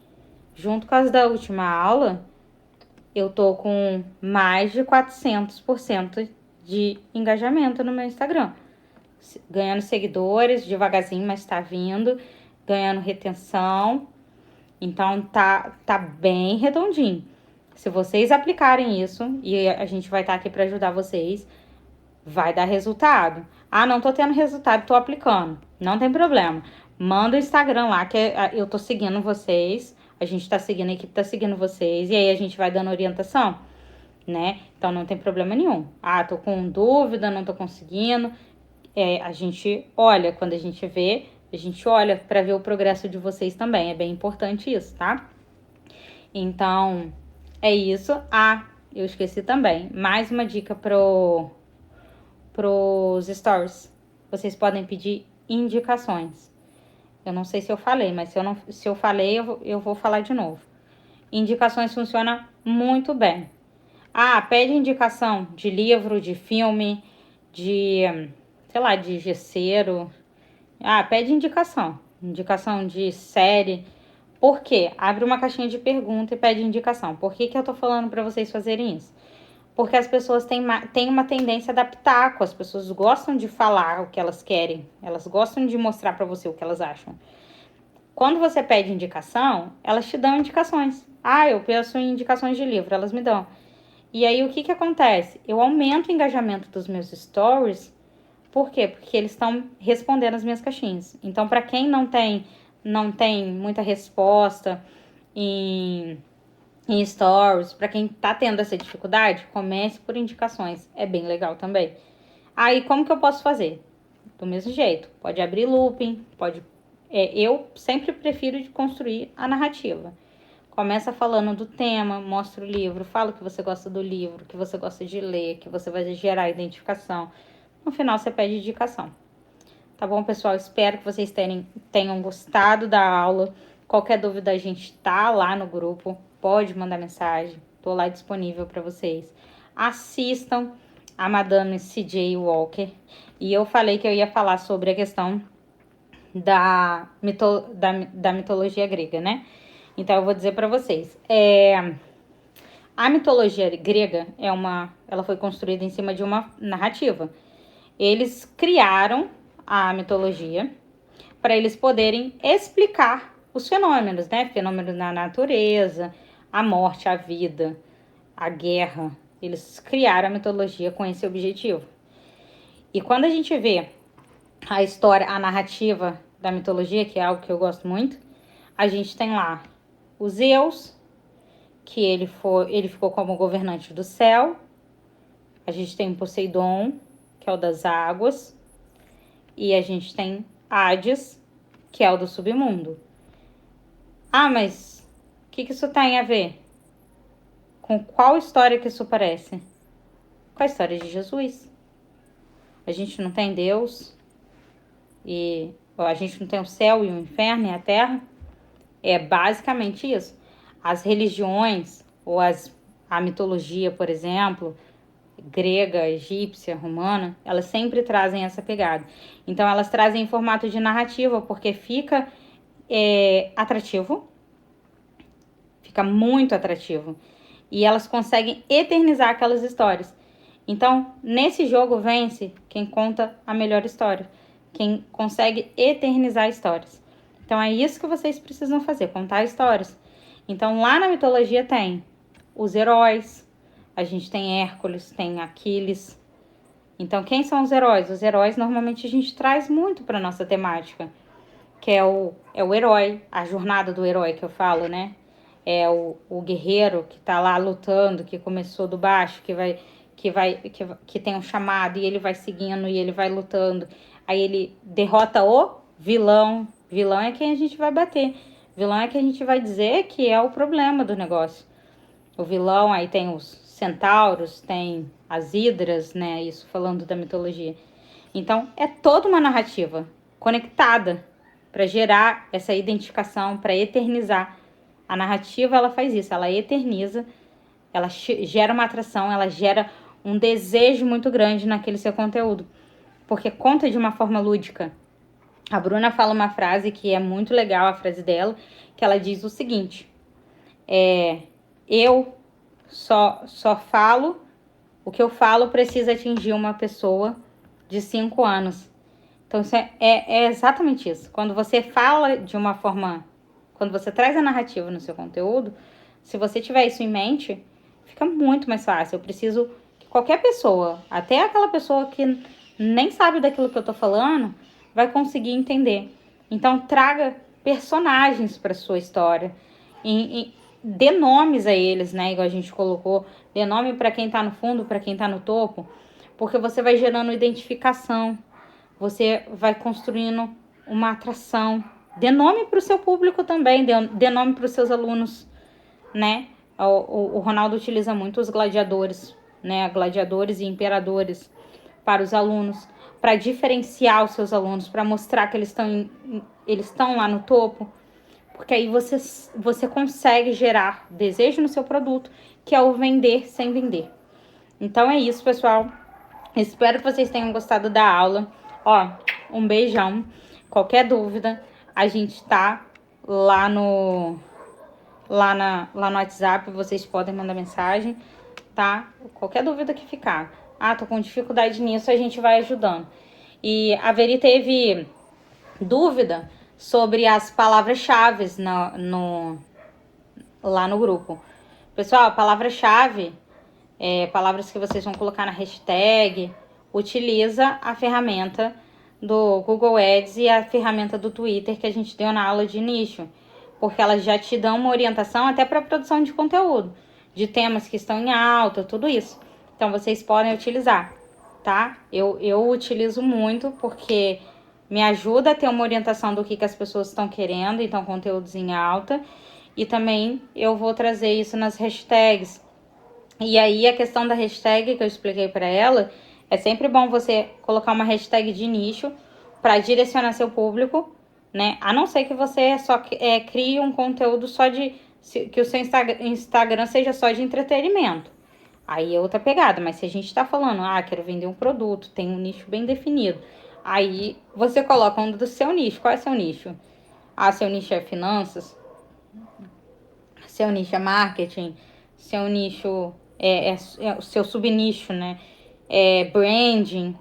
Junto com as da última aula, eu tô com mais de 400% de engajamento no meu Instagram. Ganhando seguidores, devagarzinho, mas tá vindo. Ganhando retenção. Então, tá bem redondinho. Se vocês aplicarem isso, e a gente vai estar aqui para ajudar vocês, vai dar resultado. Ah, não tô tendo resultado, tô aplicando. Não tem problema. Manda o Instagram lá, que eu tô seguindo vocês. A gente tá seguindo, a equipe tá seguindo vocês. E aí a gente vai dando orientação, né? Então não tem problema nenhum. Ah, tô com dúvida, não tô conseguindo. A gente olha, quando a gente vê, a gente olha para ver o progresso de vocês também. É bem importante isso, tá? Então, é isso. Ah, eu esqueci também. Mais uma dica pros stories. Vocês podem pedir indicações. Eu não sei se eu falei, mas se eu falei, eu vou falar de novo. Indicações funciona muito bem. Ah, pede indicação de livro, de filme, de, sei lá, de gesseiro. Ah, pede indicação. Indicação de série. Por quê? Abre uma caixinha de pergunta e pede indicação. Por que eu tô falando para vocês fazerem isso? Porque as pessoas têm uma tendência a dar pitaco. As pessoas gostam de falar o que elas querem. Elas gostam de mostrar para você o que elas acham. Quando você pede indicação, elas te dão indicações. Ah, eu peço indicações de livro, elas me dão. E aí, o que acontece? Eu aumento o engajamento dos meus stories. Por quê? Porque eles estão respondendo as minhas caixinhas. Então, para quem não tem muita resposta em stories, para quem tá tendo essa dificuldade, comece por indicações. É bem legal também. Aí, como que eu posso fazer? Do mesmo jeito. Pode abrir looping, pode... eu sempre prefiro de construir a narrativa. Começa falando do tema, mostra o livro, fala que você gosta do livro, que você gosta de ler, que você vai gerar identificação. No final, você pede indicação. Tá bom, pessoal? Espero que vocês tenham gostado da aula. Qualquer dúvida, a gente tá lá no grupo. Pode mandar mensagem. Tô lá disponível para vocês. Assistam a Madame C.J. Walker. E eu falei que eu ia falar sobre a questão da mitologia grega, né? Então, eu vou dizer para vocês. A mitologia grega ela foi construída em cima de uma narrativa. Eles criaram a mitologia para eles poderem explicar os fenômenos, né? Fenômenos na natureza, a morte, a vida, a guerra. Eles criaram a mitologia com esse objetivo. E quando a gente vê a história, a narrativa da mitologia, que é algo que eu gosto muito, a gente tem lá o Zeus, que ele ficou como governante do céu. A gente tem o Poseidon, que é o das águas. E a gente tem Hades, que é o do submundo. Ah, mas o que isso tem a ver? Com qual história que isso parece? Com a história de Jesus. A gente não tem Deus, e a gente não tem o céu e o inferno e a terra. É basicamente isso. As religiões, a mitologia, por exemplo, grega, egípcia, romana, elas sempre trazem essa pegada. Então, elas trazem em formato de narrativa, porque fica atrativo, fica muito atrativo. E elas conseguem eternizar aquelas histórias. Então, nesse jogo vence quem conta a melhor história, quem consegue eternizar histórias. Então, é isso que vocês precisam fazer, contar histórias. Então, lá na mitologia tem os heróis, a gente tem Hércules, tem Aquiles. Então, quem são os heróis? Os heróis, normalmente, a gente traz muito para nossa temática, que é o herói, a jornada do herói que eu falo, né? É o guerreiro que tá lá lutando, que começou do baixo, que tem um chamado, e ele vai seguindo, e ele vai lutando. Aí ele derrota o vilão. Vilão é quem a gente vai bater. Vilão é quem a gente vai dizer que é o problema do negócio. O vilão, aí tem os centauros, tem as hidras, né? Isso falando da mitologia. Então, é toda uma narrativa conectada para gerar essa identificação, para eternizar. A narrativa, ela faz isso, ela eterniza, ela gera uma atração, ela gera um desejo muito grande naquele seu conteúdo, porque conta de uma forma lúdica. A Bruna fala uma frase que é muito legal, a frase dela, que ela diz o seguinte: eu só falo, o que eu falo precisa atingir uma pessoa de 5 anos. Então, isso é exatamente isso. Quando você fala de uma forma, quando você traz a narrativa no seu conteúdo, se você tiver isso em mente, fica muito mais fácil. Eu preciso que qualquer pessoa, até aquela pessoa que nem sabe daquilo que eu tô falando, vai conseguir entender. Então, traga personagens para sua história. Dê nomes a eles, né? Igual a gente colocou. Dê nome para quem tá no fundo, para quem tá no topo. Porque você vai gerando identificação. Você vai construindo uma atração. Dê nome para o seu público também. Dê nome para os seus alunos, né? O Ronaldo utiliza muito os gladiadores, né? Gladiadores e imperadores. para os alunos, para diferenciar os seus alunos, para mostrar que eles estão lá no topo, porque aí você consegue gerar desejo no seu produto, que é o vender sem vender. Então é isso, pessoal. Espero que vocês tenham gostado da aula. Ó, um beijão. Qualquer dúvida, a gente tá lá no WhatsApp, vocês podem mandar mensagem, tá? Qualquer dúvida que ficar. Ah, tô com dificuldade nisso, a gente vai ajudando. E a Veri teve dúvida sobre as palavras-chave lá no grupo. Pessoal, palavra-chave, palavras que vocês vão colocar na hashtag, utiliza a ferramenta do Google Ads e a ferramenta do Twitter que a gente deu na aula de nicho, porque elas já te dão uma orientação até para produção de conteúdo, de temas que estão em alta, tudo isso. Então, vocês podem utilizar, tá? Eu utilizo muito porque me ajuda a ter uma orientação do que as pessoas estão querendo, então conteúdos em alta. E também eu vou trazer isso nas hashtags. E aí a questão da hashtag que eu expliquei para ela, é sempre bom você colocar uma hashtag de nicho para direcionar seu público, né? A não ser que você só crie um conteúdo só que o seu Instagram seja só de entretenimento. Aí é outra pegada, mas se a gente tá falando, quero vender um produto, tem um nicho bem definido, aí você coloca um do seu nicho. Qual é seu nicho? Seu nicho é finanças, seu nicho é marketing, seu nicho é o seu subnicho, né? É branding.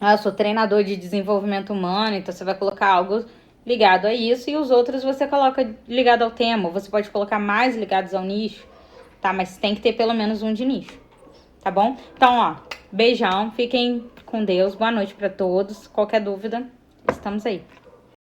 Eu sou treinador de desenvolvimento humano, então você vai colocar algo ligado a isso e os outros você coloca ligado ao tema. Você pode colocar mais ligados ao nicho, tá? Mas tem que ter pelo menos um de nicho, tá bom? Então, ó, beijão, fiquem com Deus, boa noite pra todos. Qualquer dúvida, estamos aí.